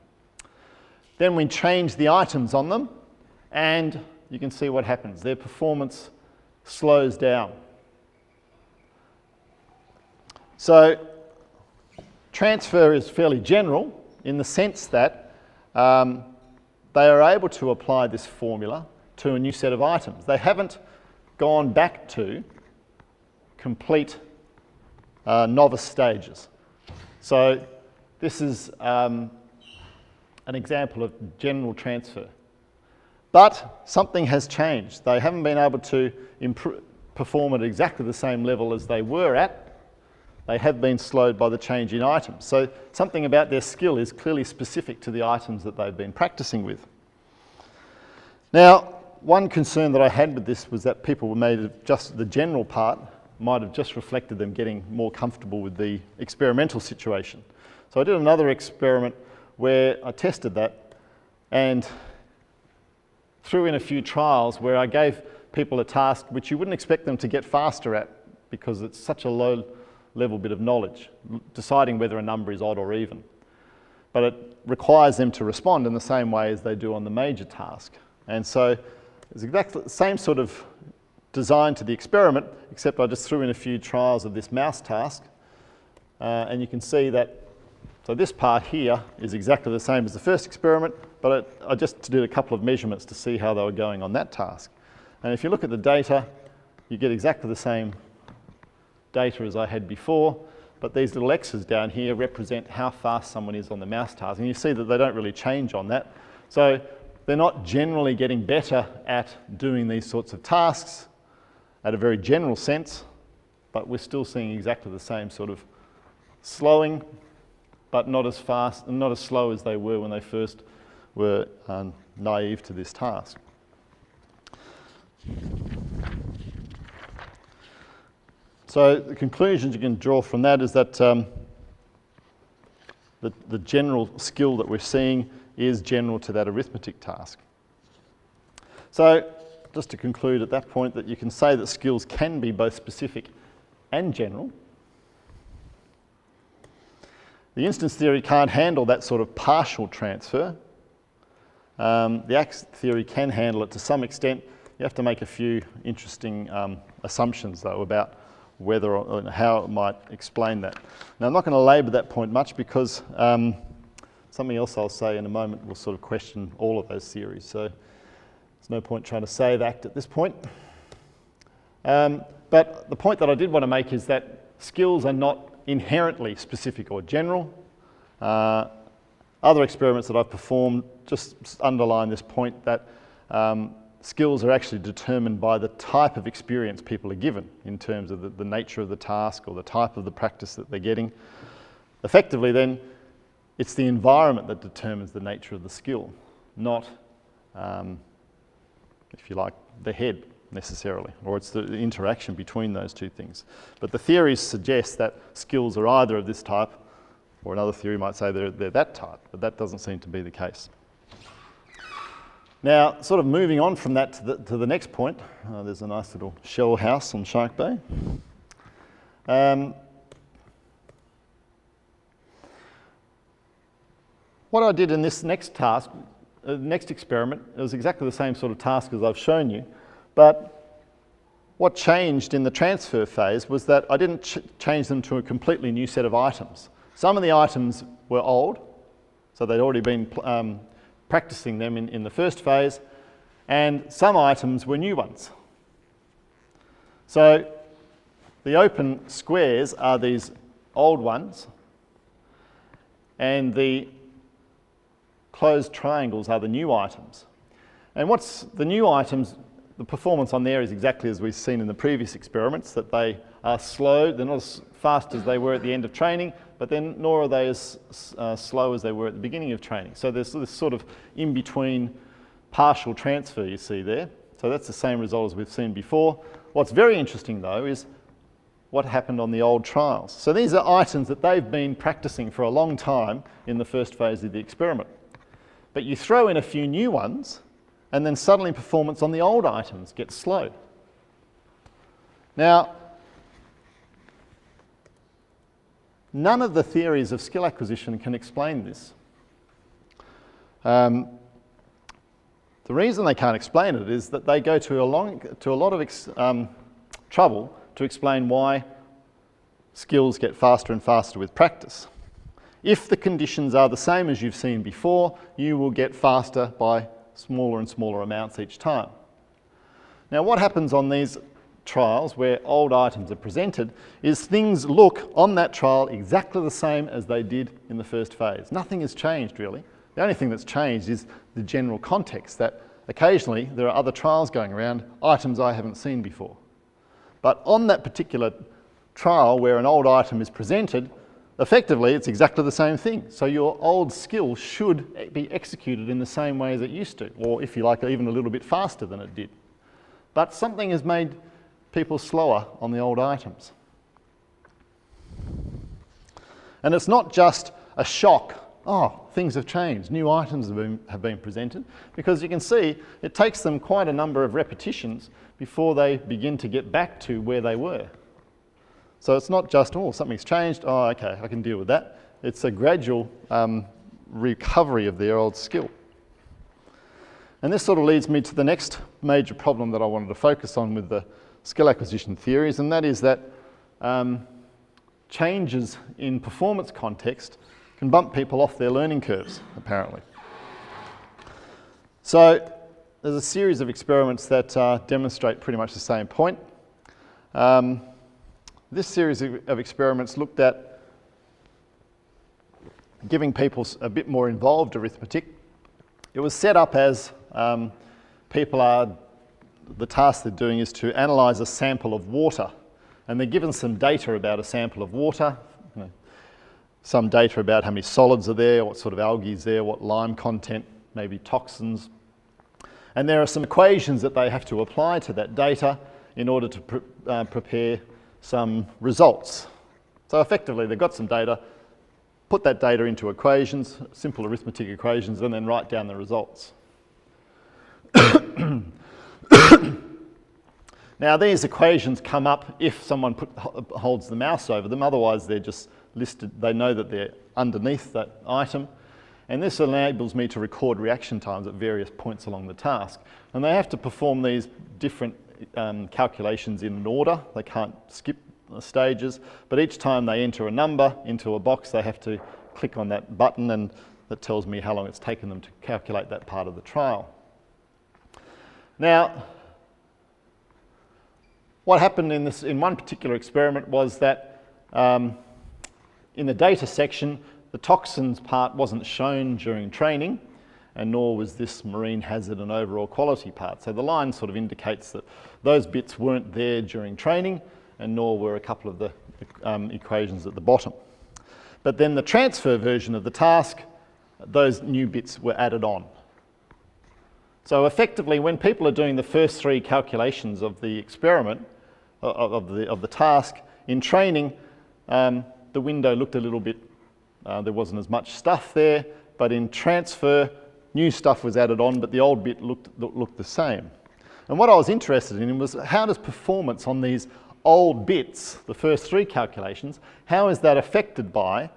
Then we change the items on them and you can see what happens. Their performance slows down. So transfer is fairly general in the sense that they are able to apply this formula to a new set of items. They haven't gone back to complete novice stages. So this is an example of general transfer. But something has changed. They haven't been able to perform at exactly the same level as they were at. They have been slowed by the change in items. So something about their skill is clearly specific to the items that they've been practicing with. Now, one concern that I had with this was that people just the general part might have just reflected them getting more comfortable with the experimental situation. So I did another experiment where I tested that and threw in a few trials where I gave people a task which you wouldn't expect them to get faster at because it's such a low level bit of knowledge, deciding whether a number is odd or even. But it requires them to respond in the same way as they do on the major task. And so it's exactly the same sort of design to the experiment, except I just threw in a few trials of this mouse task. And you can see that, so this part here is exactly the same as the first experiment, but I just did a couple of measurements to see how they were going on that task. And if you look at the data, you get exactly the same data as I had before, but these little X's down here represent how fast someone is on the mouse task. And you see that they don't really change on that. So they're not generally getting better at doing these sorts of tasks at a very general sense, but we're still seeing exactly the same sort of slowing, but not as fast and not as slow as they were when they first were naive to this task. So the conclusions you can draw from that is that the general skill that we're seeing is general to that arithmetic task. So just to conclude at that point, that you can say that skills can be both specific and general. The instance theory can't handle that sort of partial transfer. The ACT theory can handle it to some extent. You have to make a few interesting assumptions, though, about whether or how it might explain that. Now, I'm not going to labour that point much because something else I'll say in a moment will sort of question all of those theories. So there's no point trying to save ACT at this point. But the point that I did want to make is that skills are not inherently specific or general. Other experiments that I've performed just underline this point that skills are actually determined by the type of experience people are given in terms of the nature of the task or the type of the practice that they're getting. Effectively then, it's the environment that determines the nature of the skill, not, if you like, the head necessarily, or it's the interaction between those two things. But the theories suggest that skills are either of this type, or another theory might say they're that type, but that doesn't seem to be the case. Now, sort of moving on from that to the next point, there's a nice little shell house on Shark Bay. What I did in this next task, next experiment, it was exactly the same sort of task as I've shown you, but what changed in the transfer phase was that I didn't change them to a completely new set of items. Some of the items were old, so they'd already been practicing them in the first phase, and some items were new ones. So the open squares are these old ones, and the closed triangles are the new items. And what's the new items? The performance on there is exactly as we've seen in the previous experiments, that they are slow. They're not as fast as they were at the end of training, but then nor are they as slow as they were at the beginning of training. So there's this sort of in-between partial transfer you see there. So that's the same result as we've seen before. What's very interesting, though, is what happened on the old trials. So these are items that they've been practicing for a long time in the first phase of the experiment. But you throw in a few new ones, and then suddenly performance on the old items gets slowed. Now, none of the theories of skill acquisition can explain this. The reason they can't explain it is that they go to a lot of trouble to explain why skills get faster and faster with practice. If the conditions are the same as you've seen before, you will get faster by smaller and smaller amounts each time. Now, what happens on these trials where old items are presented is things look on that trial exactly the same as they did in the first phase. Nothing has changed, really. The only thing that's changed is the general context, that occasionally there are other trials going around, items I haven't seen before. But on that particular trial where an old item is presented, effectively it's exactly the same thing. So your old skill should be executed in the same way as it used to, or if you like, even a little bit faster than it did. But something has made people slower on the old items. And it's not just a shock, oh, things have changed, new items have been presented, because you can see it takes them quite a number of repetitions before they begin to get back to where they were. So it's not just, oh, something's changed, oh, okay, I can deal with that. It's a gradual recovery of their old skill. And this sort of leads me to the next major problem that I wanted to focus on with the skill acquisition theories, and that is that changes in performance context can bump people off their learning curves, apparently. So there's a series of experiments that demonstrate pretty much the same point. This series of experiments looked at giving people a bit more involved arithmetic. It was set up as the task they're doing is to analyse a sample of water, and they're given some data about a sample of water, some data about how many solids are there, what sort of algae is there, what lime content, maybe toxins. And there are some equations that they have to apply to that data in order to prepare some results. So effectively they've got some data, put that data into equations, simple arithmetic equations, and then write down the results. Now these equations come up if someone holds the mouse over them, otherwise they're just listed, they know that they're underneath that item. And this enables me to record reaction times at various points along the task. And they have to perform these different calculations in an order. They can't skip the stages, but each time they enter a number into a box, they have to click on that button, and that tells me how long it's taken them to calculate that part of the trial. Now, what happened in one particular experiment was that in the data section, the toxins part wasn't shown during training, and nor was this marine hazard and overall quality part. So the line sort of indicates that those bits weren't there during training, and nor were a couple of the equations at the bottom. But then the transfer version of the task, those new bits were added on. So effectively, when people are doing the first three calculations of the experiment, of the task, in training, the window looked a little bit, there wasn't as much stuff there, but in transfer, new stuff was added on, but the old bit looked the same. And what I was interested in was, how does performance on these old bits, the first three calculations, how is that affected by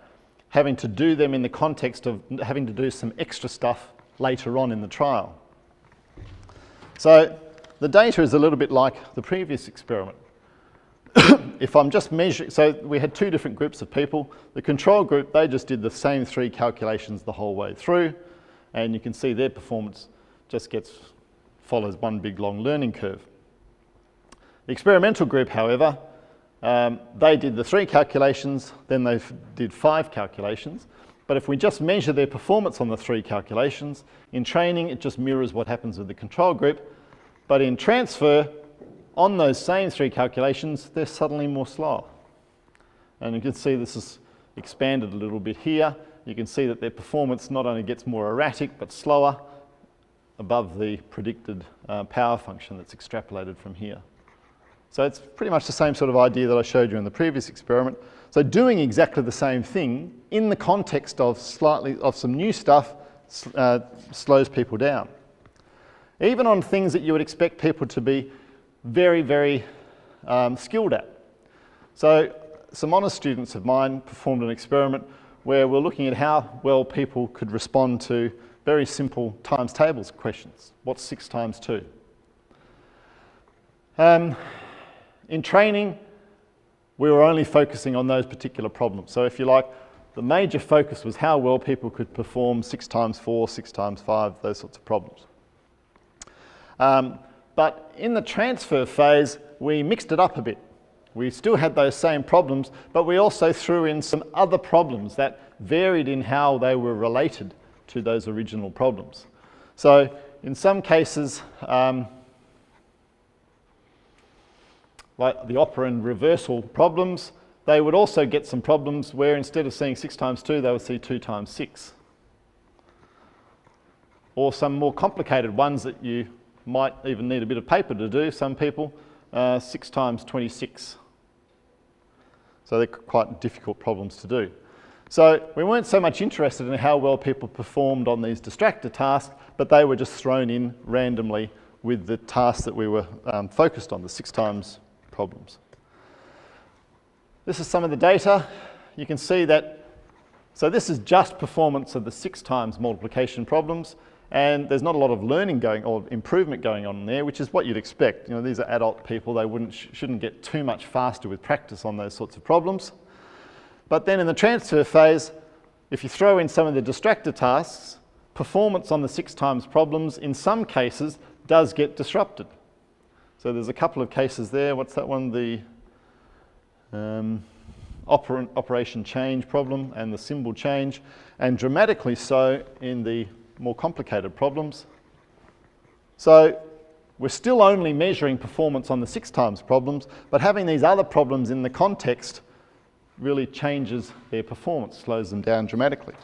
having to do them in the context of having to do some extra stuff later on in the trial? So the data is a little bit like the previous experiment. If I'm just measuring, so we had two different groups of people. The control group, they just did the same three calculations the whole way through, and you can see their performance just follows one big long learning curve. The experimental group, however, they did the three calculations, then they did 5 calculations. But if we just measure their performance on the 3 calculations, in training it just mirrors what happens with the control group. But in transfer, on those same 3 calculations, they're suddenly more slow. And you can see this is expanded a little bit here. You can see that their performance not only gets more erratic, but slower above the predicted power function that's extrapolated from here. So it's pretty much the same sort of idea that I showed you in the previous experiment. So doing exactly the same thing in the context of some new stuff slows people down. Even on things that you would expect people to be very, very skilled at. So some honours students of mine performed an experiment where we're looking at how well people could respond to very simple times tables questions. What's 6 times 2? In training, we were only focusing on those particular problems. So if you like, the major focus was how well people could perform 6 times 4, 6 times 5, those sorts of problems. But in the transfer phase, we mixed it up a bit. We still had those same problems, but we also threw in some other problems that varied in how they were related to those original problems. So in some cases, like the operand reversal problems, they would also get some problems where instead of seeing 6 times 2, they would see 2 times 6. Or some more complicated ones that you might even need a bit of paper to do, some people, 6 times 26. So they're quite difficult problems to do. So we weren't so much interested in how well people performed on these distractor tasks, but they were just thrown in randomly with the tasks that we were focused on, the 6 times problems. This is some of the data. You can see that, so this is just performance of the 6 times multiplication problems, and there's not a lot of learning going or improvement going on there, which is what you'd expect. You know, these are adult people, they shouldn't get too much faster with practice on those sorts of problems. But then in the transfer phase, if you throw in some of the distractor tasks, performance on the 6 times problems in some cases does get disrupted. So there's a couple of cases there. What's that one? The operation change problem and the symbol change, and dramatically so in the more complicated problems. So we're still only measuring performance on the 6 times problems, but having these other problems in the context really changes their performance, slows them down dramatically.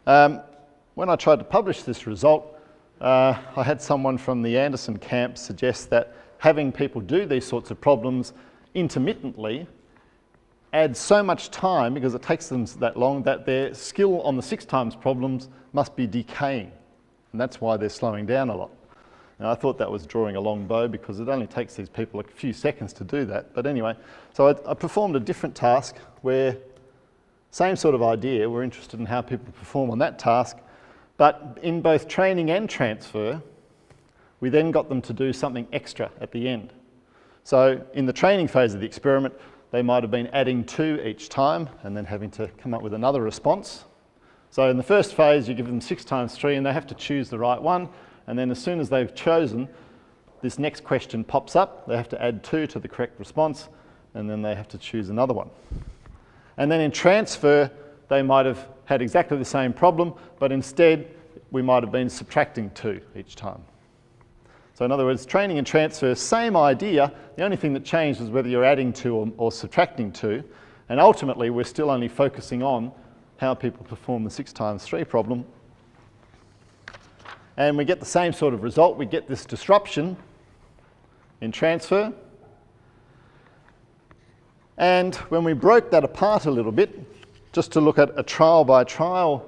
When I tried to publish this result, I had someone from the Anderson camp suggest that having people do these sorts of problems intermittently add so much time, because it takes them that long, that their skill on the 6 times problems must be decaying. And that's why they're slowing down a lot. Now, I thought that was drawing a long bow because it only takes these people a few seconds to do that. But anyway, so I performed a different task where, same sort of idea, we're interested in how people perform on that task, but in both training and transfer, we then got them to do something extra at the end. So in the training phase of the experiment, they might have been adding 2 each time and then having to come up with another response. So in the first phase, you give them 6 times 3 and they have to choose the right one. And then as soon as they've chosen, this next question pops up. They have to add 2 to the correct response, and then they have to choose another one. And then in transfer, they might have had exactly the same problem, but instead we might have been subtracting 2 each time. So in other words, training and transfer, same idea. The only thing that changed is whether you're adding 2 or subtracting 2. And ultimately, we're still only focusing on how people perform the 6 times 3 problem. And we get the same sort of result. We get this disruption in transfer. And when we broke that apart a little bit, just to look at a trial-by-trial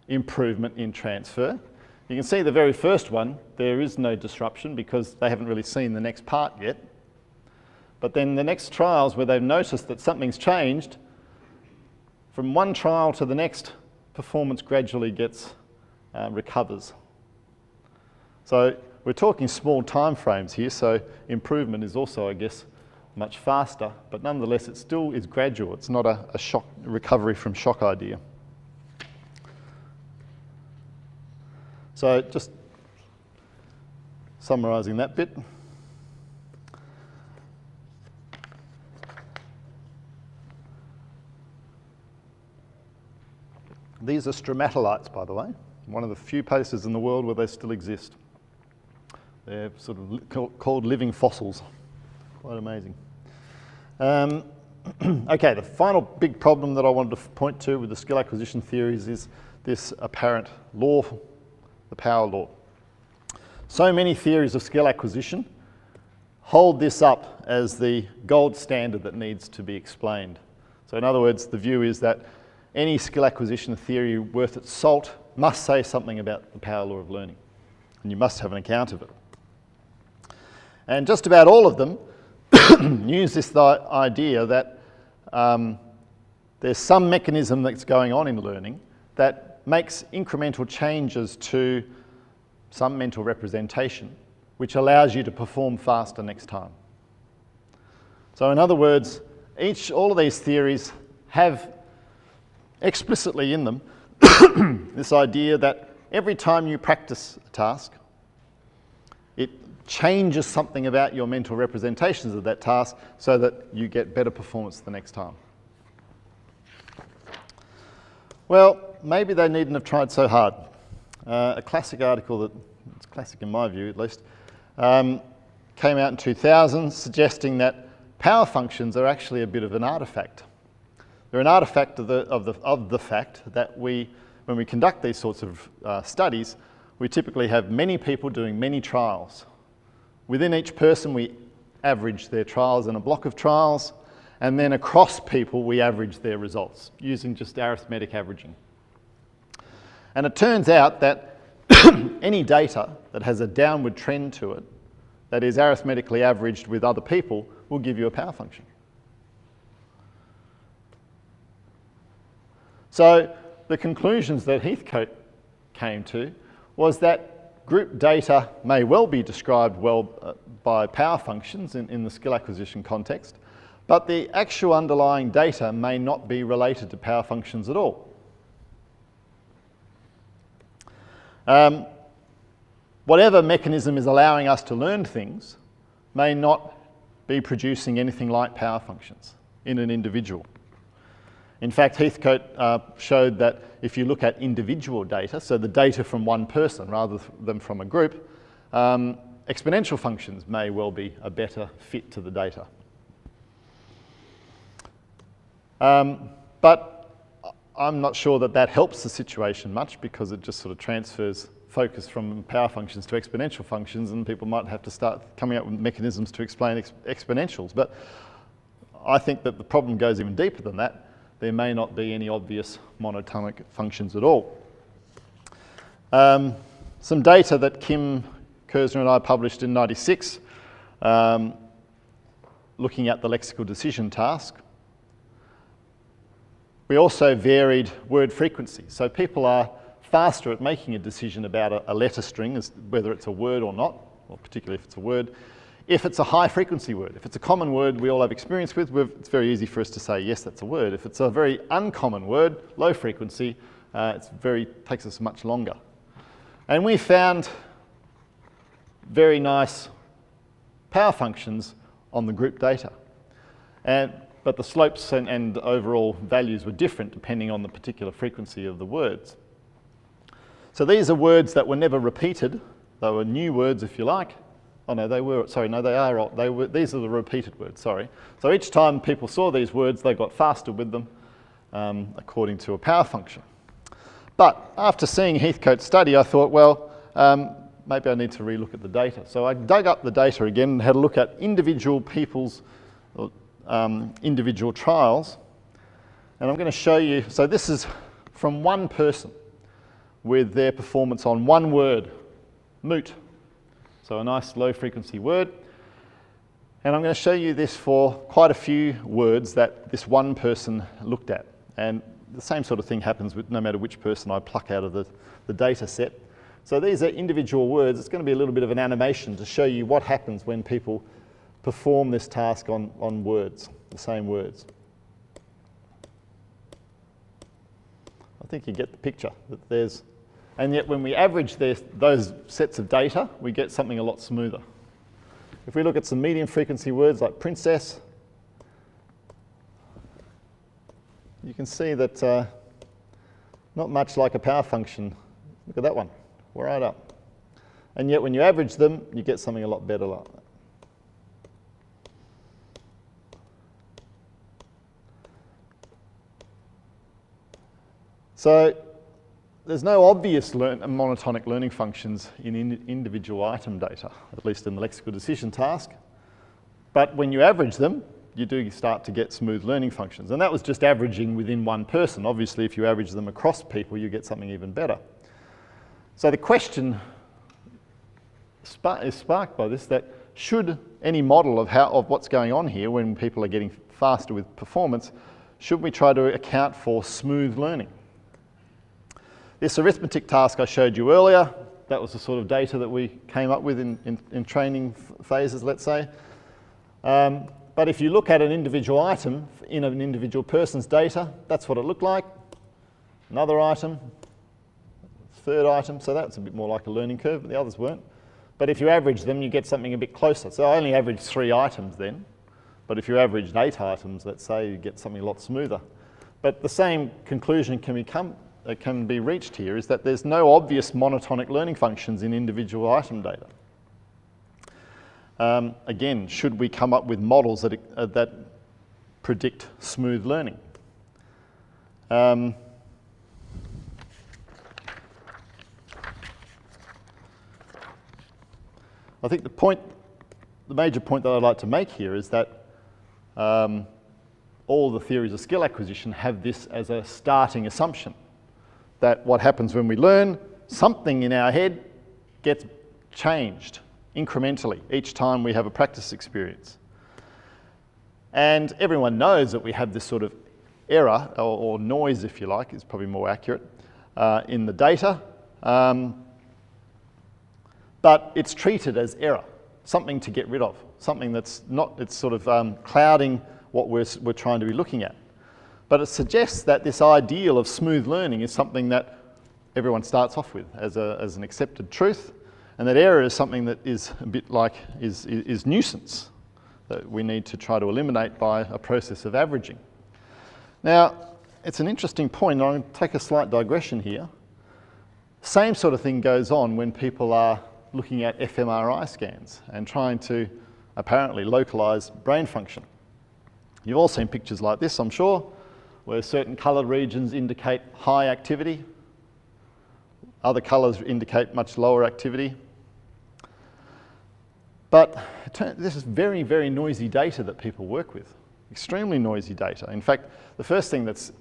improvement in transfer, you can see the very first one, there is no disruption because they haven't really seen the next part yet. But then the next trials where they've noticed that something's changed, from one trial to the next, performance gradually recovers. So we're talking small time frames here, so improvement is also, I guess, much faster, but nonetheless it still is gradual. It's not a recovery from shock idea. So just summarising that bit. These are stromatolites, by the way, one of the few places in the world where they still exist. They're sort of called living fossils. Quite amazing. Okay, the final big problem that I wanted to point to with the skill acquisition theories is this apparent law, the power law. So many theories of skill acquisition hold this up as the gold standard that needs to be explained. So in other words, the view is that any skill acquisition theory worth its salt must say something about the power law of learning, and you must have an account of it. And just about all of them use this idea that there's some mechanism that's going on in learning that makes incremental changes to some mental representation, which allows you to perform faster next time. So in other words, all of these theories have explicitly in them this idea that every time you practice a task, it changes something about your mental representations of that task so that you get better performance the next time. Well, maybe they needn't have tried so hard. A classic article, it's classic in my view at least, came out in 2000 suggesting that power functions are actually a bit of an artifact. They're an artifact of the fact that when we conduct these sorts of studies, we typically have many people doing many trials. Within each person, we average their trials in a block of trials, and then across people, we average their results using just arithmetic averaging. And it turns out that any data that has a downward trend to it, that is arithmetically averaged with other people, will give you a power function. So the conclusions that Heathcote came to was that group data may well be described well by power functions in the skill acquisition context, but the actual underlying data may not be related to power functions at all. Whatever mechanism is allowing us to learn things may not be producing anything like power functions in an individual. In fact, Heathcote showed that if you look at individual data, so the data from one person rather than from a group, exponential functions may well be a better fit to the data. But I'm not sure that that helps the situation much because it just sort of transfers focus from power functions to exponential functions, and people might have to start coming up with mechanisms to explain exponentials. But I think that the problem goes even deeper than that. There may not be any obvious monotonic functions at all. Some data that Kim Kersner and I published in '96, looking at the lexical decision task. We also varied word frequency. So people are faster at making a decision about a letter string, whether it's a word or not, or particularly if it's a word, if it's a high frequency word. If it's a common word we all have experience with, it's very easy for us to say, yes, that's a word. If it's a very uncommon word, low frequency, takes us much longer. And we found very nice power functions on the group data. But the slopes and overall values were different depending on the particular frequency of the words. So these are words that were never repeated. They were new words, if you like. Oh no, they were, sorry, no, they are, these are the repeated words, sorry. So each time people saw these words, they got faster with them according to a power function. But after seeing Heathcote's study, I thought, well, maybe I need to relook at the data. So I dug up the data again and had a look at individual people's individual trials. And I'm going to show you, so this is from one person with their performance on one word, moot. So a nice low frequency word. And I'm going to show you this for quite a few words that this one person looked at. And the same sort of thing happens with no matter which person I pluck out of the data set. So these are individual words. It's going to be a little bit of an animation to show you what happens when people perform this task on words, the same words. I think you get the picture that there's, and yet when we average those sets of data, we get something a lot smoother. If we look at some medium frequency words like princess, you can see that not much like a power function. Look at that one, right up. And yet when you average them, you get something a lot better like that. So there's no obvious monotonic learning functions in individual item data, at least in the lexical decision task. But when you average them, you do start to get smooth learning functions. And that was just averaging within one person. Obviously, if you average them across people, you get something even better. So the question is sparked by this, that should any model of what's going on here when people are getting faster with performance, should we try to account for smooth learning? This arithmetic task I showed you earlier, that was the sort of data that we came up with in training phases, let's say. But if you look at an individual item in an individual person's data, that's what it looked like. Another item, third item, so that's a bit more like a learning curve, but the others weren't. But if you average them, you get something a bit closer. So I only averaged 3 items then, but if you averaged 8 items, let's say, you get something a lot smoother. But the same conclusion can be reached here, is that there's no obvious monotonic learning functions in individual item data. Again, should we come up with models that predict smooth learning? I think the major point that I'd like to make here is that all the theories of skill acquisition have this as a starting assumption, that what happens when we learn, something in our head gets changed incrementally each time we have a practice experience. And everyone knows that we have this sort of error, or noise if you like, is probably more accurate, in the data. But it's treated as error, something to get rid of, something that's not, it's sort of clouding what we're trying to be looking at. But it suggests that this ideal of smooth learning is something that everyone starts off with as an accepted truth, and that error is something that is a bit like, is nuisance, that we need to try to eliminate by a process of averaging. Now, it's an interesting point, and I'm going to take a slight digression here. Same sort of thing goes on when people are looking at fMRI scans and trying to apparently localize brain function. You've all seen pictures like this, I'm sure, where certain coloured regions indicate high activity, other colours indicate much lower activity. But this is very, very noisy data that people work with. extremely noisy data. In fact, the first thing that's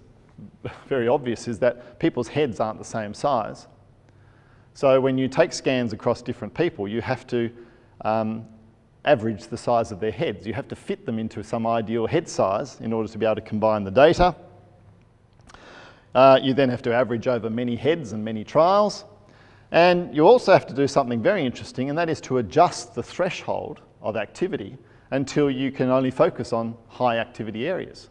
very obvious is that people's heads aren't the same size. So when you take scans across different people, you have to average the size of their heads. You have to fit them into some ideal head size in order to be able to combine the data. You then have to average over many heads and many trials. And you also have to do something very interesting, and that is to adjust the threshold of activity until you can only focus on high activity areas.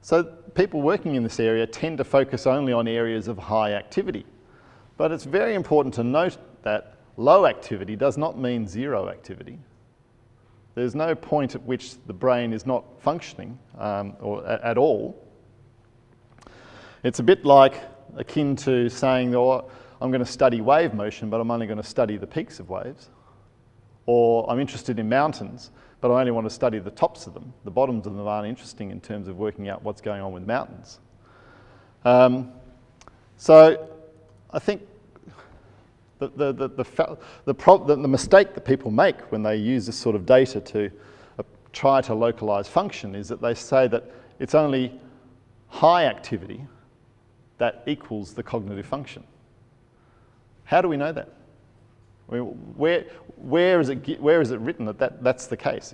So people working in this area tend to focus only on areas of high activity. But it's very important to note that low activity does not mean zero activity. There's no point at which the brain is not functioning or at all. It's a bit like akin to saying, oh, I'm going to study wave motion, but I'm only going to study the peaks of waves. Or I'm interested in mountains, but I only want to study the tops of them. The bottoms of them aren't interesting in terms of working out what's going on with mountains. So I think the mistake that people make when they use this sort of data to try to localize function is that they say that it's only high activity that equals the cognitive function. How do we know that? I mean, where is it written that that's the case?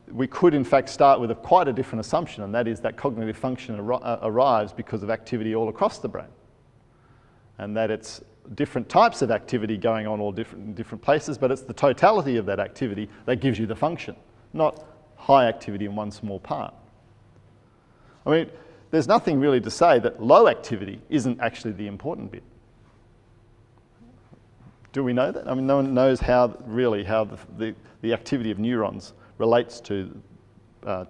We could in fact start with quite a different assumption, and that is that cognitive function arrives because of activity all across the brain, and that it's different types of activity going on all in different places, but it's the totality of that activity that gives you the function, not high activity in one small part. I mean, there's nothing really to say that low activity isn't actually the important bit. Do we know that? I mean, no one knows how the activity of neurons relates to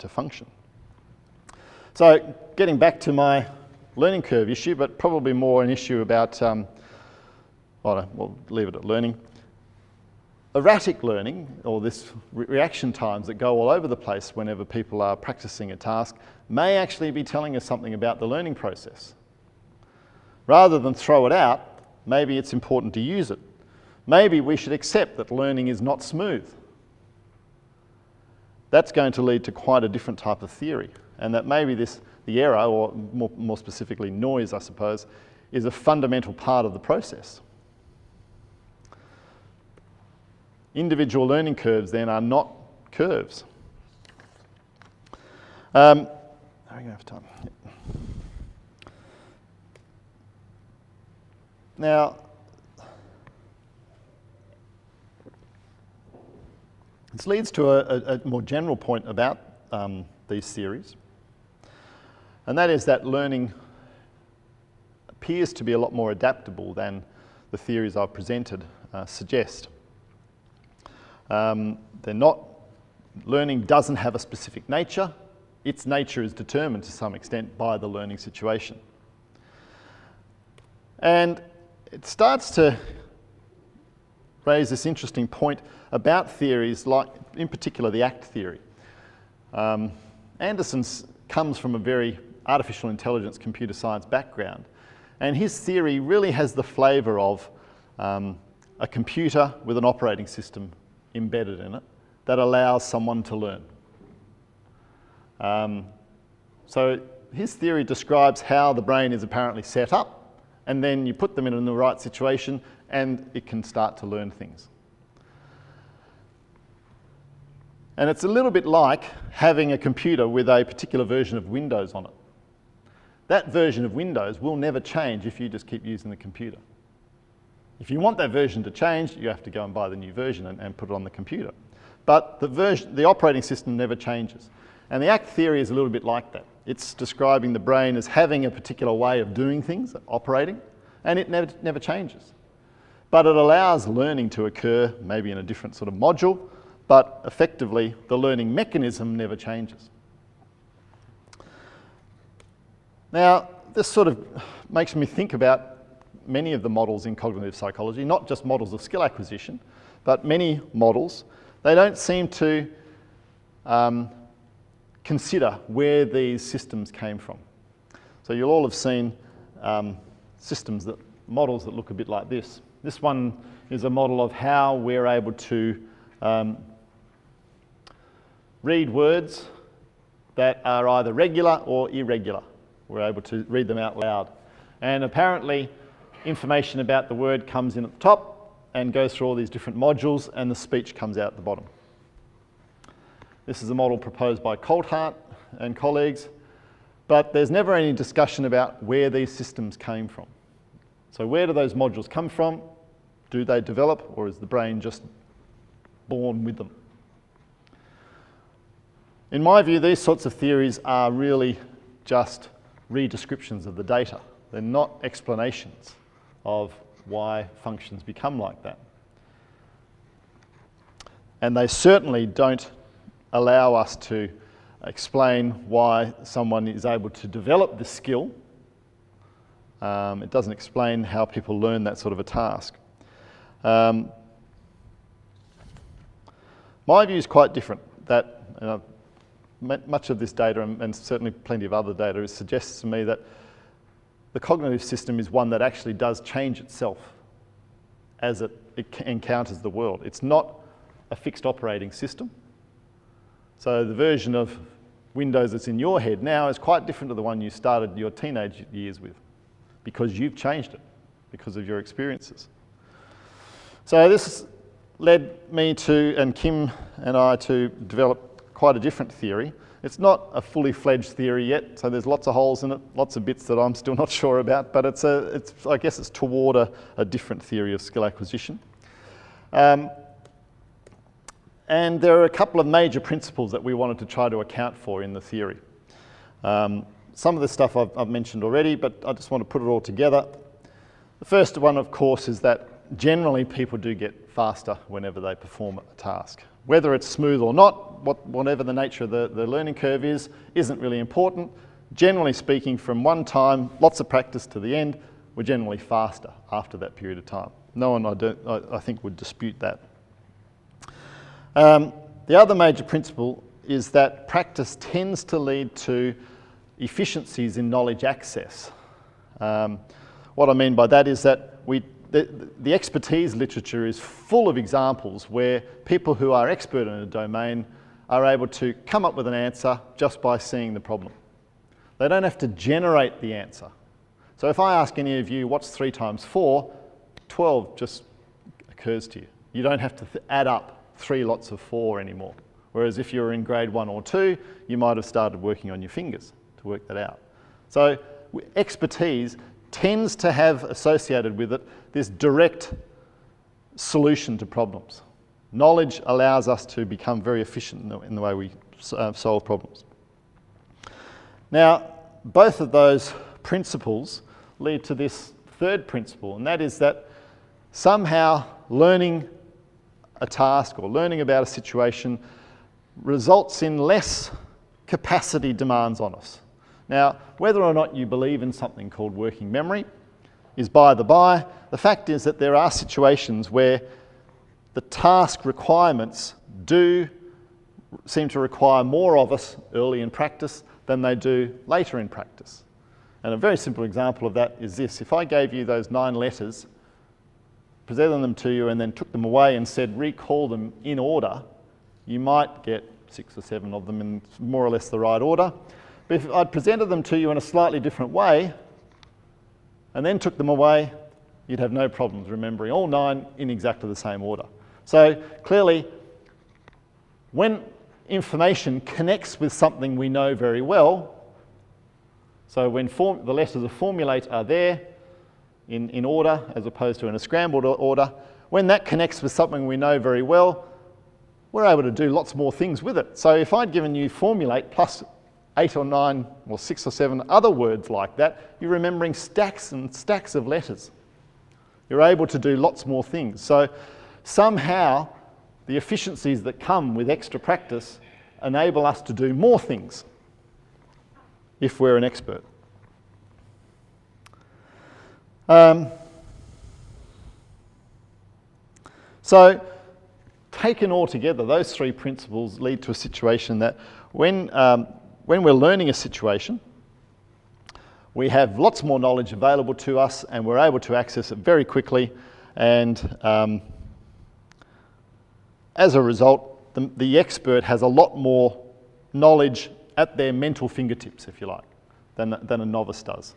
function. So getting back to my learning curve issue, but probably more an issue about, we'll leave it at learning. Erratic learning, or this reaction times that go all over the place whenever people are practicing a task, may actually be telling us something about the learning process. Rather than throw it out, maybe it's important to use it. Maybe we should accept that learning is not smooth. That's going to lead to quite a different type of theory, and that maybe the error, or more specifically noise, I suppose, is a fundamental part of the process. Individual learning curves, then, are not curves. Are we going to have time? Yep. Now, this leads to a more general point about these theories, and that is that learning appears to be a lot more adaptable than the theories I've presented suggest. Learning doesn't have a specific nature. Its nature is determined to some extent by the learning situation. And it starts to raise this interesting point about theories like, in particular, the ACT theory. Anderson comes from a very artificial intelligence, computer science background, and his theory really has the flavour of a computer with an operating system embedded in it that allows someone to learn. So his theory describes how the brain is apparently set up, and then you put them in the right situation and it can start to learn things. And it's a little bit like having a computer with a particular version of Windows on it. That version of Windows will never change if you just keep using the computer. If you want that version to change, you have to go and buy the new version and put it on the computer. But the operating system never changes. And the ACT theory is a little bit like that. It's describing the brain as having a particular way of doing things, operating, and it never changes. But it allows learning to occur, maybe in a different sort of module, but effectively the learning mechanism never changes. Now, this sort of makes me think about many of the models in cognitive psychology, not just models of skill acquisition, but many models. They don't seem to consider where these systems came from. So you'll all have seen models that look a bit like this. This one is a model of how we're able to read words that are either regular or irregular. We're able to read them out loud. And apparently, information about the word comes in at the top and goes through all these different modules, and the speech comes out at the bottom. This is a model proposed by Coulthart and colleagues, but there's never any discussion about where these systems came from. So where do those modules come from? Do they develop, or is the brain just born with them? In my view, these sorts of theories are really just redescriptions of the data. They're not explanations of why functions become like that. And they certainly don't allow us to explain why someone is able to develop this skill. It doesn't explain how people learn that sort of a task. My view is quite different, that much of this data, and certainly plenty of other data, suggests to me that the cognitive system is one that actually does change itself as it encounters the world. It's not a fixed operating system. So the version of Windows that's in your head now is quite different to the one you started your teenage years with, because you've changed it because of your experiences. So this led me to, and Kim and I, to develop quite a different theory. It's not a fully fledged theory yet, so there's lots of holes in it, lots of bits that I'm still not sure about, but I guess it's toward a different theory of skill acquisition. And there are a couple of major principles that we wanted to try to account for in the theory. Some of the stuff I've mentioned already, but I just want to put it all together. The first one, of course, is that generally people do get faster whenever they perform a task. Whether it's smooth or not, whatever the nature of the learning curve is, isn't really important. Generally speaking, from one time, lots of practice to the end, we're generally faster after that period of time. No one, I think, would dispute that. The other major principle is that practice tends to lead to efficiencies in knowledge access. What I mean by that is that the expertise literature is full of examples where people who are expert in a domain are able to come up with an answer just by seeing the problem. They don't have to generate the answer. So if I ask any of you, what's 3 times 4? 12 just occurs to you. You don't have to add up 3 lots of 4 anymore. Whereas if you're in grade 1 or 2, you might have started working on your fingers to work that out. So expertise tends to have associated with it this direct solution to problems. Knowledge allows us to become very efficient in the way we solve problems. Now, both of those principles lead to this third principle, and that is that somehow learning a task or learning about a situation results in less capacity demands on us. Now, whether or not you believe in something called working memory is by the by. The fact is that there are situations where the task requirements do seem to require more of us early in practice than they do later in practice. And a very simple example of that is this. If I gave you those 9 letters, presented them to you and then took them away and said recall them in order, you might get 6 or 7 of them in more or less the right order. But if I'd presented them to you in a slightly different way and then took them away, you'd have no problems remembering all 9 in exactly the same order. So clearly, when information connects with something we know very well, so when the letters of formulate are there in order as opposed to in a scrambled order, when that connects with something we know very well, we're able to do lots more things with it. So if I'd given you formulate plus 8 or 9 or 6 or 7 other words like that, you're remembering stacks and stacks of letters. You're able to do lots more things. So somehow the efficiencies that come with extra practice enable us to do more things if we're an expert. So taken all together, those 3 principles lead to a situation that when we're learning a situation, we have lots more knowledge available to us and we're able to access it very quickly, and as a result, the expert has a lot more knowledge at their mental fingertips, if you like, than a novice does.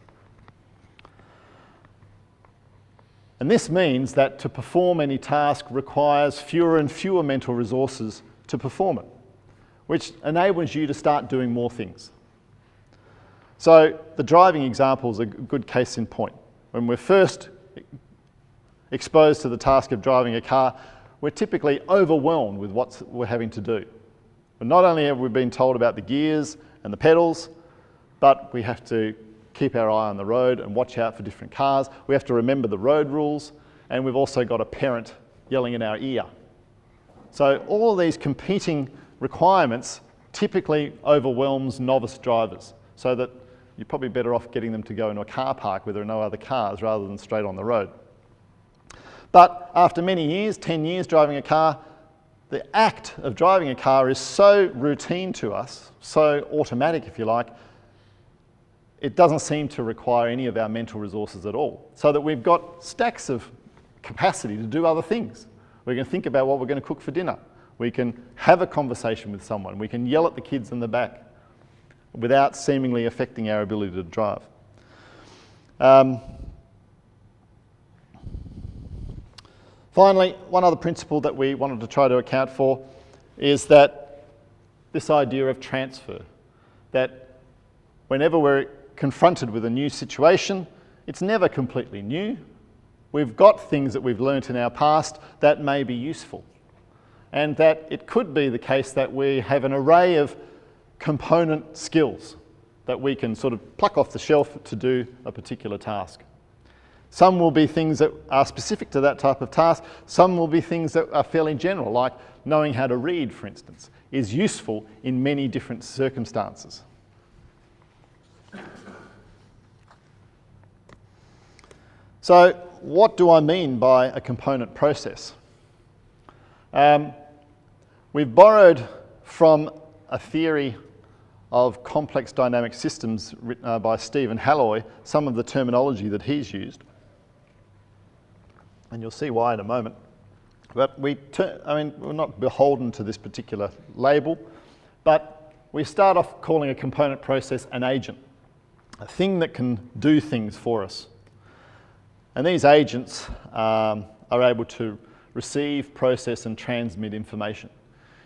And this means that to perform any task requires fewer and fewer mental resources to perform it, which enables you to start doing more things. So the driving example is a good case in point. When we're first exposed to the task of driving a car, we're typically overwhelmed with what we're having to do. But not only have we been told about the gears and the pedals, but we have to keep our eye on the road and watch out for different cars. We have to remember the road rules, and we've also got a parent yelling in our ear. So all of these competing requirements typically overwhelms novice drivers, so that you're probably better off getting them to go into a car park where there are no other cars rather than straight on the road. But after many years, 10 years driving a car, the act of driving a car is so routine to us, so automatic if you like, it doesn't seem to require any of our mental resources at all. So that we've got stacks of capacity to do other things. We can think about what we're going to cook for dinner. We can have a conversation with someone. We can yell at the kids in the back without seemingly affecting our ability to drive. Finally, one other principle that we wanted to try to account for is that this idea of transfer, that whenever we're confronted with a new situation, it's never completely new. We've got things that we've learnt in our past that may be useful, and that it could be the case that we have an array of component skills that we can sort of pluck off the shelf to do a particular task. Some will be things that are specific to that type of task. Some will be things that are fairly general, like knowing how to read, for instance, is useful in many different circumstances. So what do I mean by a component process? We've borrowed from a theory of complex dynamic systems written by Stephen Halloy, some of the terminology that he's used. And you'll see why in a moment. But we're not beholden to this particular label, but we start off calling a component process an agent, a thing that can do things for us. And these agents are able to receive, process, and transmit information.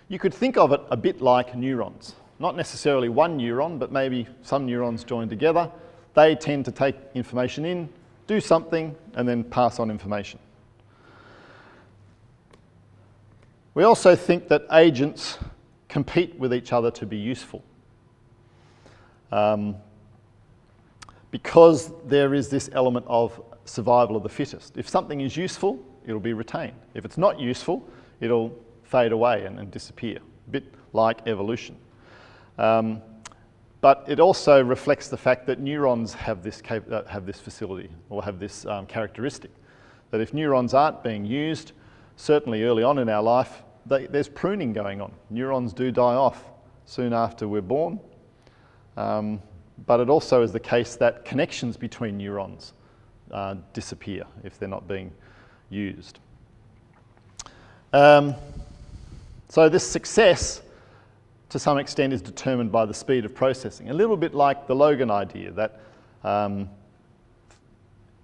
You could think of it a bit like neurons. Not necessarily one neuron, but maybe some neurons joined together. They tend to take information in, do something, and then pass on information. We also think that agents compete with each other to be useful. Because there is this element of survival of the fittest. If something is useful, it'll be retained. If it's not useful, it'll fade away and disappear, a bit like evolution. But it also reflects the fact that neurons have this facility, or have this characteristic, that if neurons aren't being used, certainly early on in our life, there's pruning going on. Neurons do die off soon after we're born, but it also is the case that connections between neurons disappear if they're not being used. So this success, to some extent, is determined by the speed of processing. A little bit like the Logan idea that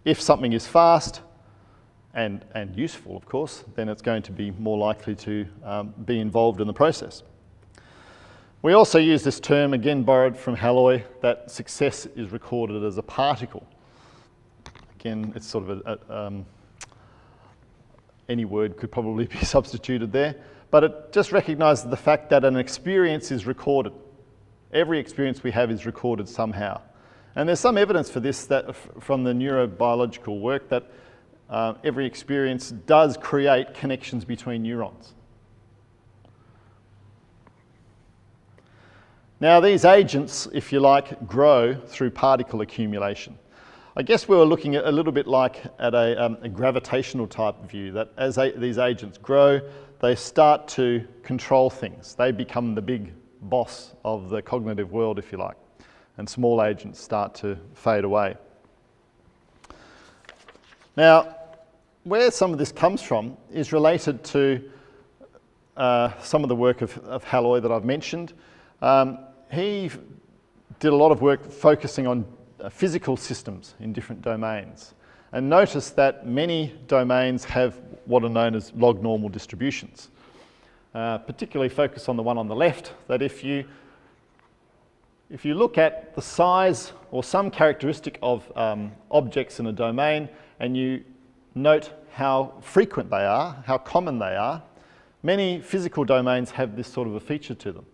if something is fast and useful, of course, then it's going to be more likely to be involved in the process. We also use this term, again borrowed from Halloy, that success is recorded as a particle. Again, it's sort of any word could probably be substituted there, but it just recognises the fact that an experience is recorded. Every experience we have is recorded somehow. And there's some evidence for this from the neurobiological work that every experience does create connections between neurons. Now these agents, if you like, grow through particle accumulation. I guess we were looking at a little bit like at a gravitational type view, that as these agents grow, they start to control things. They become the big boss of the cognitive world, if you like, and small agents start to fade away. Now, where some of this comes from is related to some of the work of Halloy that I've mentioned. He did a lot of work focusing on physical systems in different domains. And notice that many domains have what are known as log-normal distributions. Particularly focus on the one on the left, that if you look at the size or some characteristic of objects in a domain and you note how frequent they are, how common they are, many physical domains have this sort of a feature to them.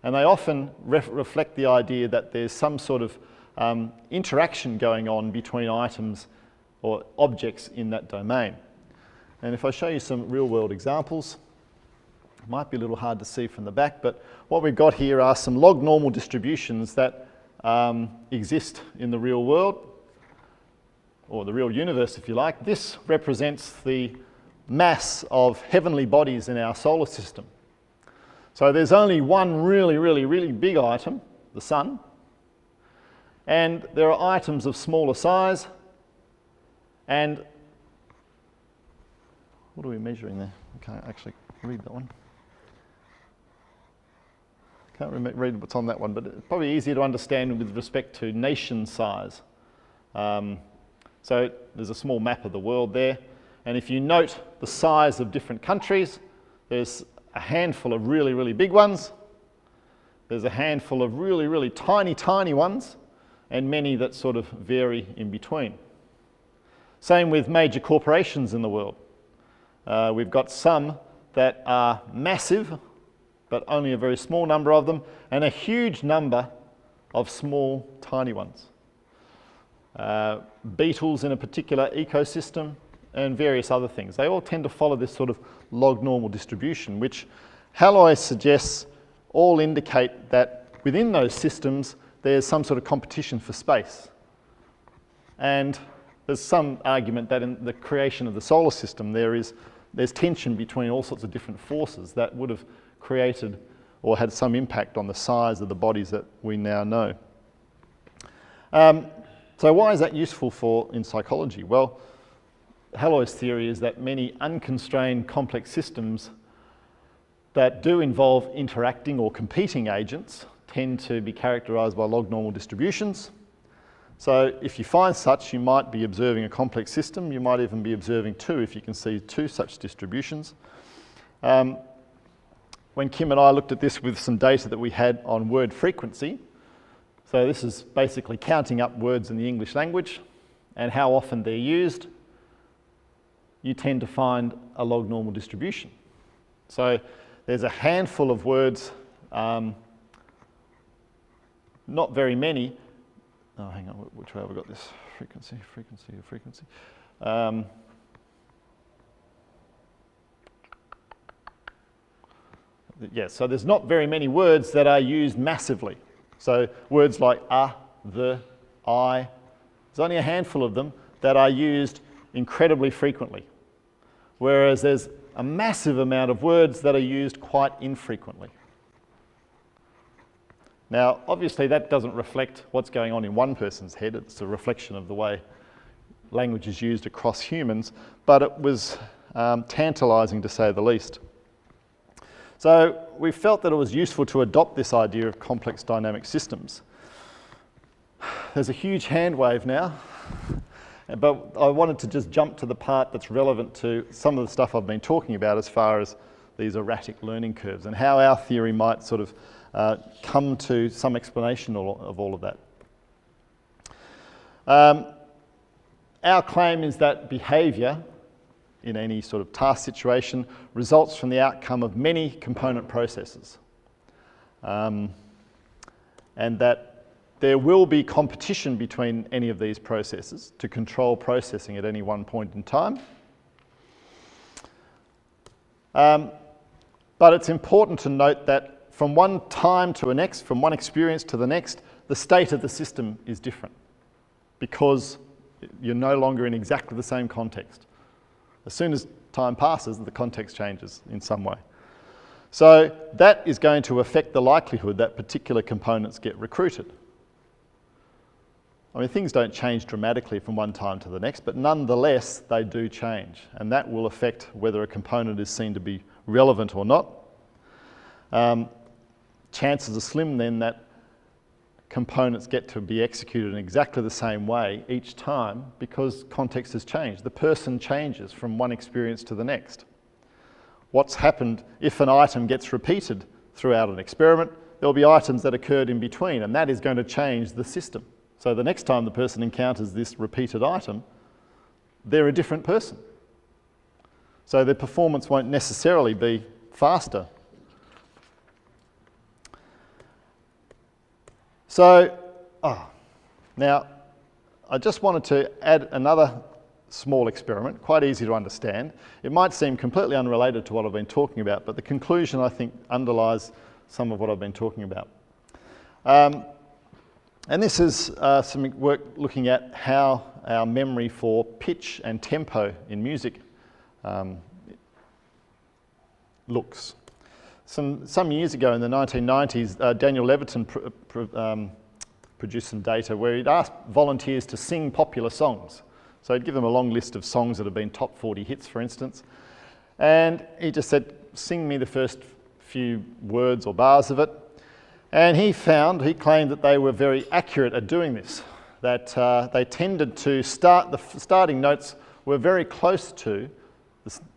And they often reflect the idea that there's some sort of interaction going on between items or objects in that domain. And if I show you some real-world examples, it might be a little hard to see from the back, but what we've got here are some log-normal distributions that exist in the real world, or the real universe, if you like. This represents the mass of heavenly bodies in our solar system. So there's only one really big item, the sun, and there are items of smaller size, and what are we measuring there? I can't actually read that one. Can't read what's on that one, but it's probably easier to understand with respect to nation size. So there's a small map of the world there, and if you note the size of different countries, there's a handful of really big ones, there's a handful of really tiny ones, and many that sort of vary in between. Same with major corporations in the world. We've got some that are massive, but only a very small number of them, and a huge number of small, tiny ones. Beetles in a particular ecosystem, and various other things. They all tend to follow this sort of log-normal distribution, which Halloy suggests all indicate that within those systems there's some sort of competition for space. And there's some argument that in the creation of the solar system there's tension between all sorts of different forces that would have created or had some impact on the size of the bodies that we now know. So why is that useful in psychology? Well, Halloy's theory is that many unconstrained complex systems that do involve interacting or competing agents tend to be characterised by log-normal distributions. So if you find such, you might be observing a complex system. You might even be observing two if you can see two such distributions. When Kim and I looked at this with some data that we had on word frequency, so this is basically counting up words in the English language and how often they're used, you tend to find a log-normal distribution. So there's a handful of words, not very many. Oh, hang on, which way have we got this? Frequency. Yes, so there's not very many words that are used massively. So words like the, I, there's only a handful of them that are used incredibly frequently. Whereas there's a massive amount of words that are used quite infrequently. Now, obviously that doesn't reflect what's going on in one person's head. It's a reflection of the way language is used across humans, but it was tantalising to say the least. So we felt that it was useful to adopt this idea of complex dynamic systems. There's a huge hand wave now, but I wanted to just jump to the part that's relevant to some of the stuff I've been talking about as far as these erratic learning curves and how our theory might sort of come to some explanation of all of that. Our claim is that behaviour in any sort of task situation results from the outcome of many component processes, and that there will be competition between any of these processes to control processing at any one point in time. But it's important to note that from one time to the next, from one experience to the next, the state of the system is different because you're no longer in exactly the same context. As soon as time passes, the context changes in some way. So that is going to affect the likelihood that particular components get recruited. I mean, things don't change dramatically from one time to the next, but nonetheless, they do change. And that will affect whether a component is seen to be relevant or not. chances are slim then that components get to be executed in exactly the same way each time because context has changed. The person changes from one experience to the next. What's happened if an item gets repeated throughout an experiment, there'll be items that occurred in between, and that is going to change the system. So the next time the person encounters this repeated item, they're a different person. So their performance won't necessarily be faster. So, now I just wanted to add another small experiment, quite easy to understand. It might seem completely unrelated to what I've been talking about, but the conclusion I think underlies some of what I've been talking about. And this is some work looking at how our memory for pitch and tempo in music looks. Some years ago in the 1990s, Daniel Levitin produced some data where he'd asked volunteers to sing popular songs. So he'd give them a long list of songs that have been top 40 hits, for instance, and he just said, sing me the first few words or bars of it. And he claimed that they were very accurate at doing this, that they tended to the starting notes were very close to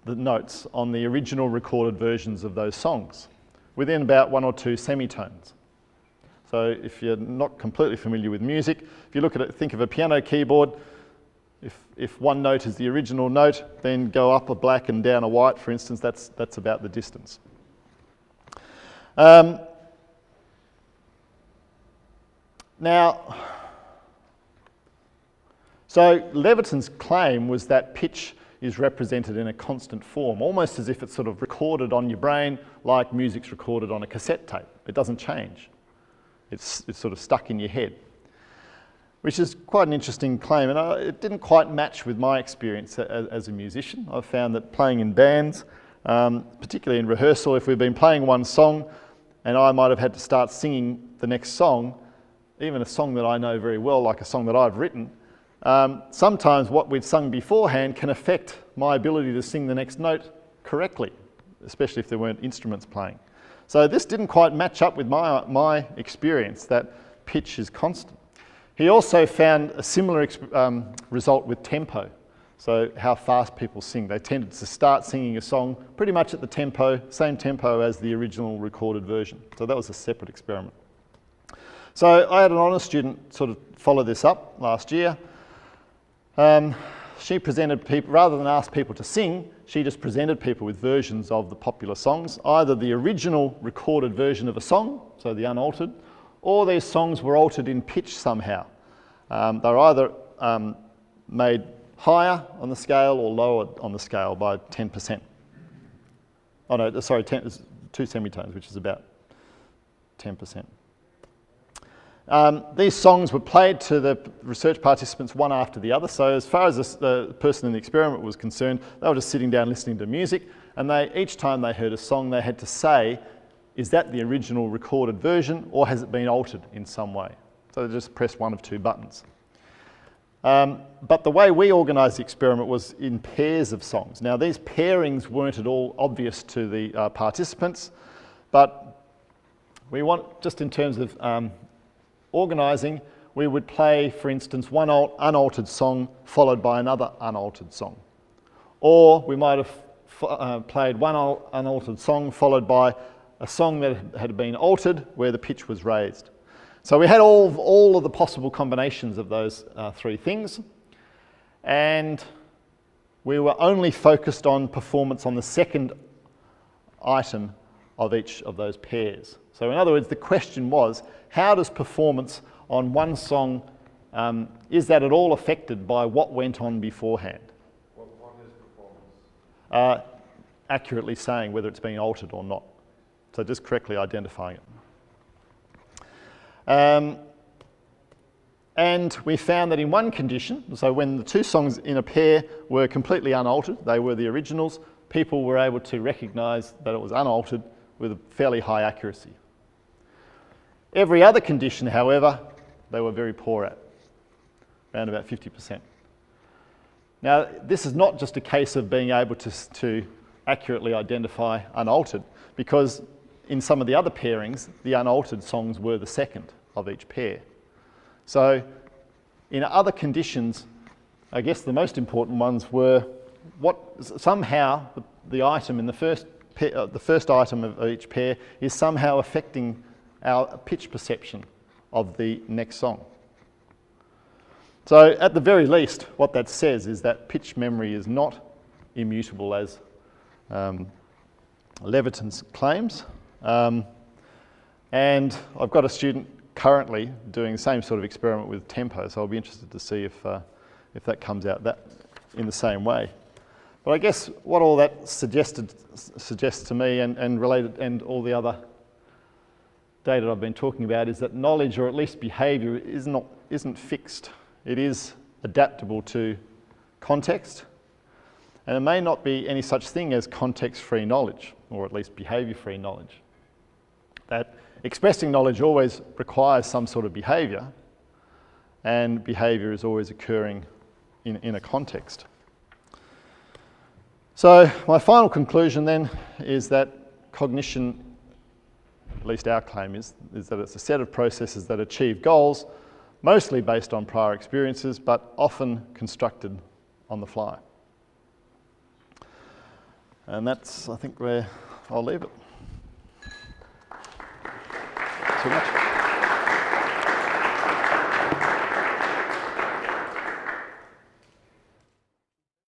the notes on the original recorded versions of those songs, within about 1 or 2 semitones. So if you're not completely familiar with music, if you look at it, think of a piano keyboard, if one note is the original note, then go up a black and down a white, for instance, that's about the distance. Now, so Levitin's claim was that pitch is represented in a constant form, almost as if it's sort of recorded on your brain like music's recorded on a cassette tape. It doesn't change. It's sort of stuck in your head, which is quite an interesting claim, and it didn't quite match with my experience as a musician. I've found that playing in bands, particularly in rehearsal, if we've been playing one song and I might have had to start singing the next song, even a song that I know very well, like a song that I've written, sometimes what we'd sung beforehand can affect my ability to sing the next note correctly, especially if there weren't instruments playing. So this didn't quite match up with my experience that pitch is constant. He also found a similar result with tempo, so how fast people sing. They tended to start singing a song pretty much at the same tempo as the original recorded version. So that was a separate experiment. So I had an honours student sort of follow this up last year. She presented people, rather than ask people to sing, she just presented people with versions of the popular songs, either the original recorded version of a song, so the unaltered, or these songs were altered in pitch somehow. They were either made higher on the scale or lower on the scale by 10%. Oh no, sorry, 2 semitones, which is about 10%. These songs were played to the research participants one after the other, so as far as the person in the experiment was concerned, they were just sitting down listening to music, and each time they heard a song they had to say, is that the original recorded version or has it been altered in some way? So they just pressed one of 2 buttons. But the way we organised the experiment was in pairs of songs. Now these pairings weren't at all obvious to the participants, but we want, just in terms of organising, we would play, for instance, one unaltered song followed by another unaltered song. Or we might have played one unaltered song followed by a song that had been altered where the pitch was raised. So we had all of the possible combinations of those 3 things, and we were only focused on performance on the second item of each of those pairs. So in other words, the question was, how does performance on one song, is that at all affected by what went on beforehand? What is performance? Accurately saying whether it's been altered or not. So just correctly identifying it. And we found that in one condition, so when the 2 songs in a pair were completely unaltered, they were the originals, people were able to recognise that it was unaltered with a fairly high accuracy. Every other condition, however, they were very poor at, around about 50%. Now, this is not just a case of being able to accurately identify unaltered, because in some of the other pairings, the unaltered songs were the second of each pair. So in other conditions, I guess the most important ones were what somehow the item in the first item of each pair is somehow affecting our pitch perception of the next song. So at the very least, what that says is that pitch memory is not immutable as Levitin claims. And I've got a student currently doing the same sort of experiment with tempo, so I'll be interested to see if that comes out that in the same way. But I guess what all that suggests to me and related and all the other data I've been talking about is that knowledge, or at least behaviour, isn't fixed. It is adaptable to context, and there may not be any such thing as context-free knowledge, or at least behaviour-free knowledge. That expressing knowledge always requires some sort of behaviour, and behaviour is always occurring in a context. So my final conclusion then is that cognition, at least our claim is that it's a set of processes that achieve goals, mostly based on prior experiences, but often constructed on the fly. And that's, I think, where I'll leave it. Thanks very much.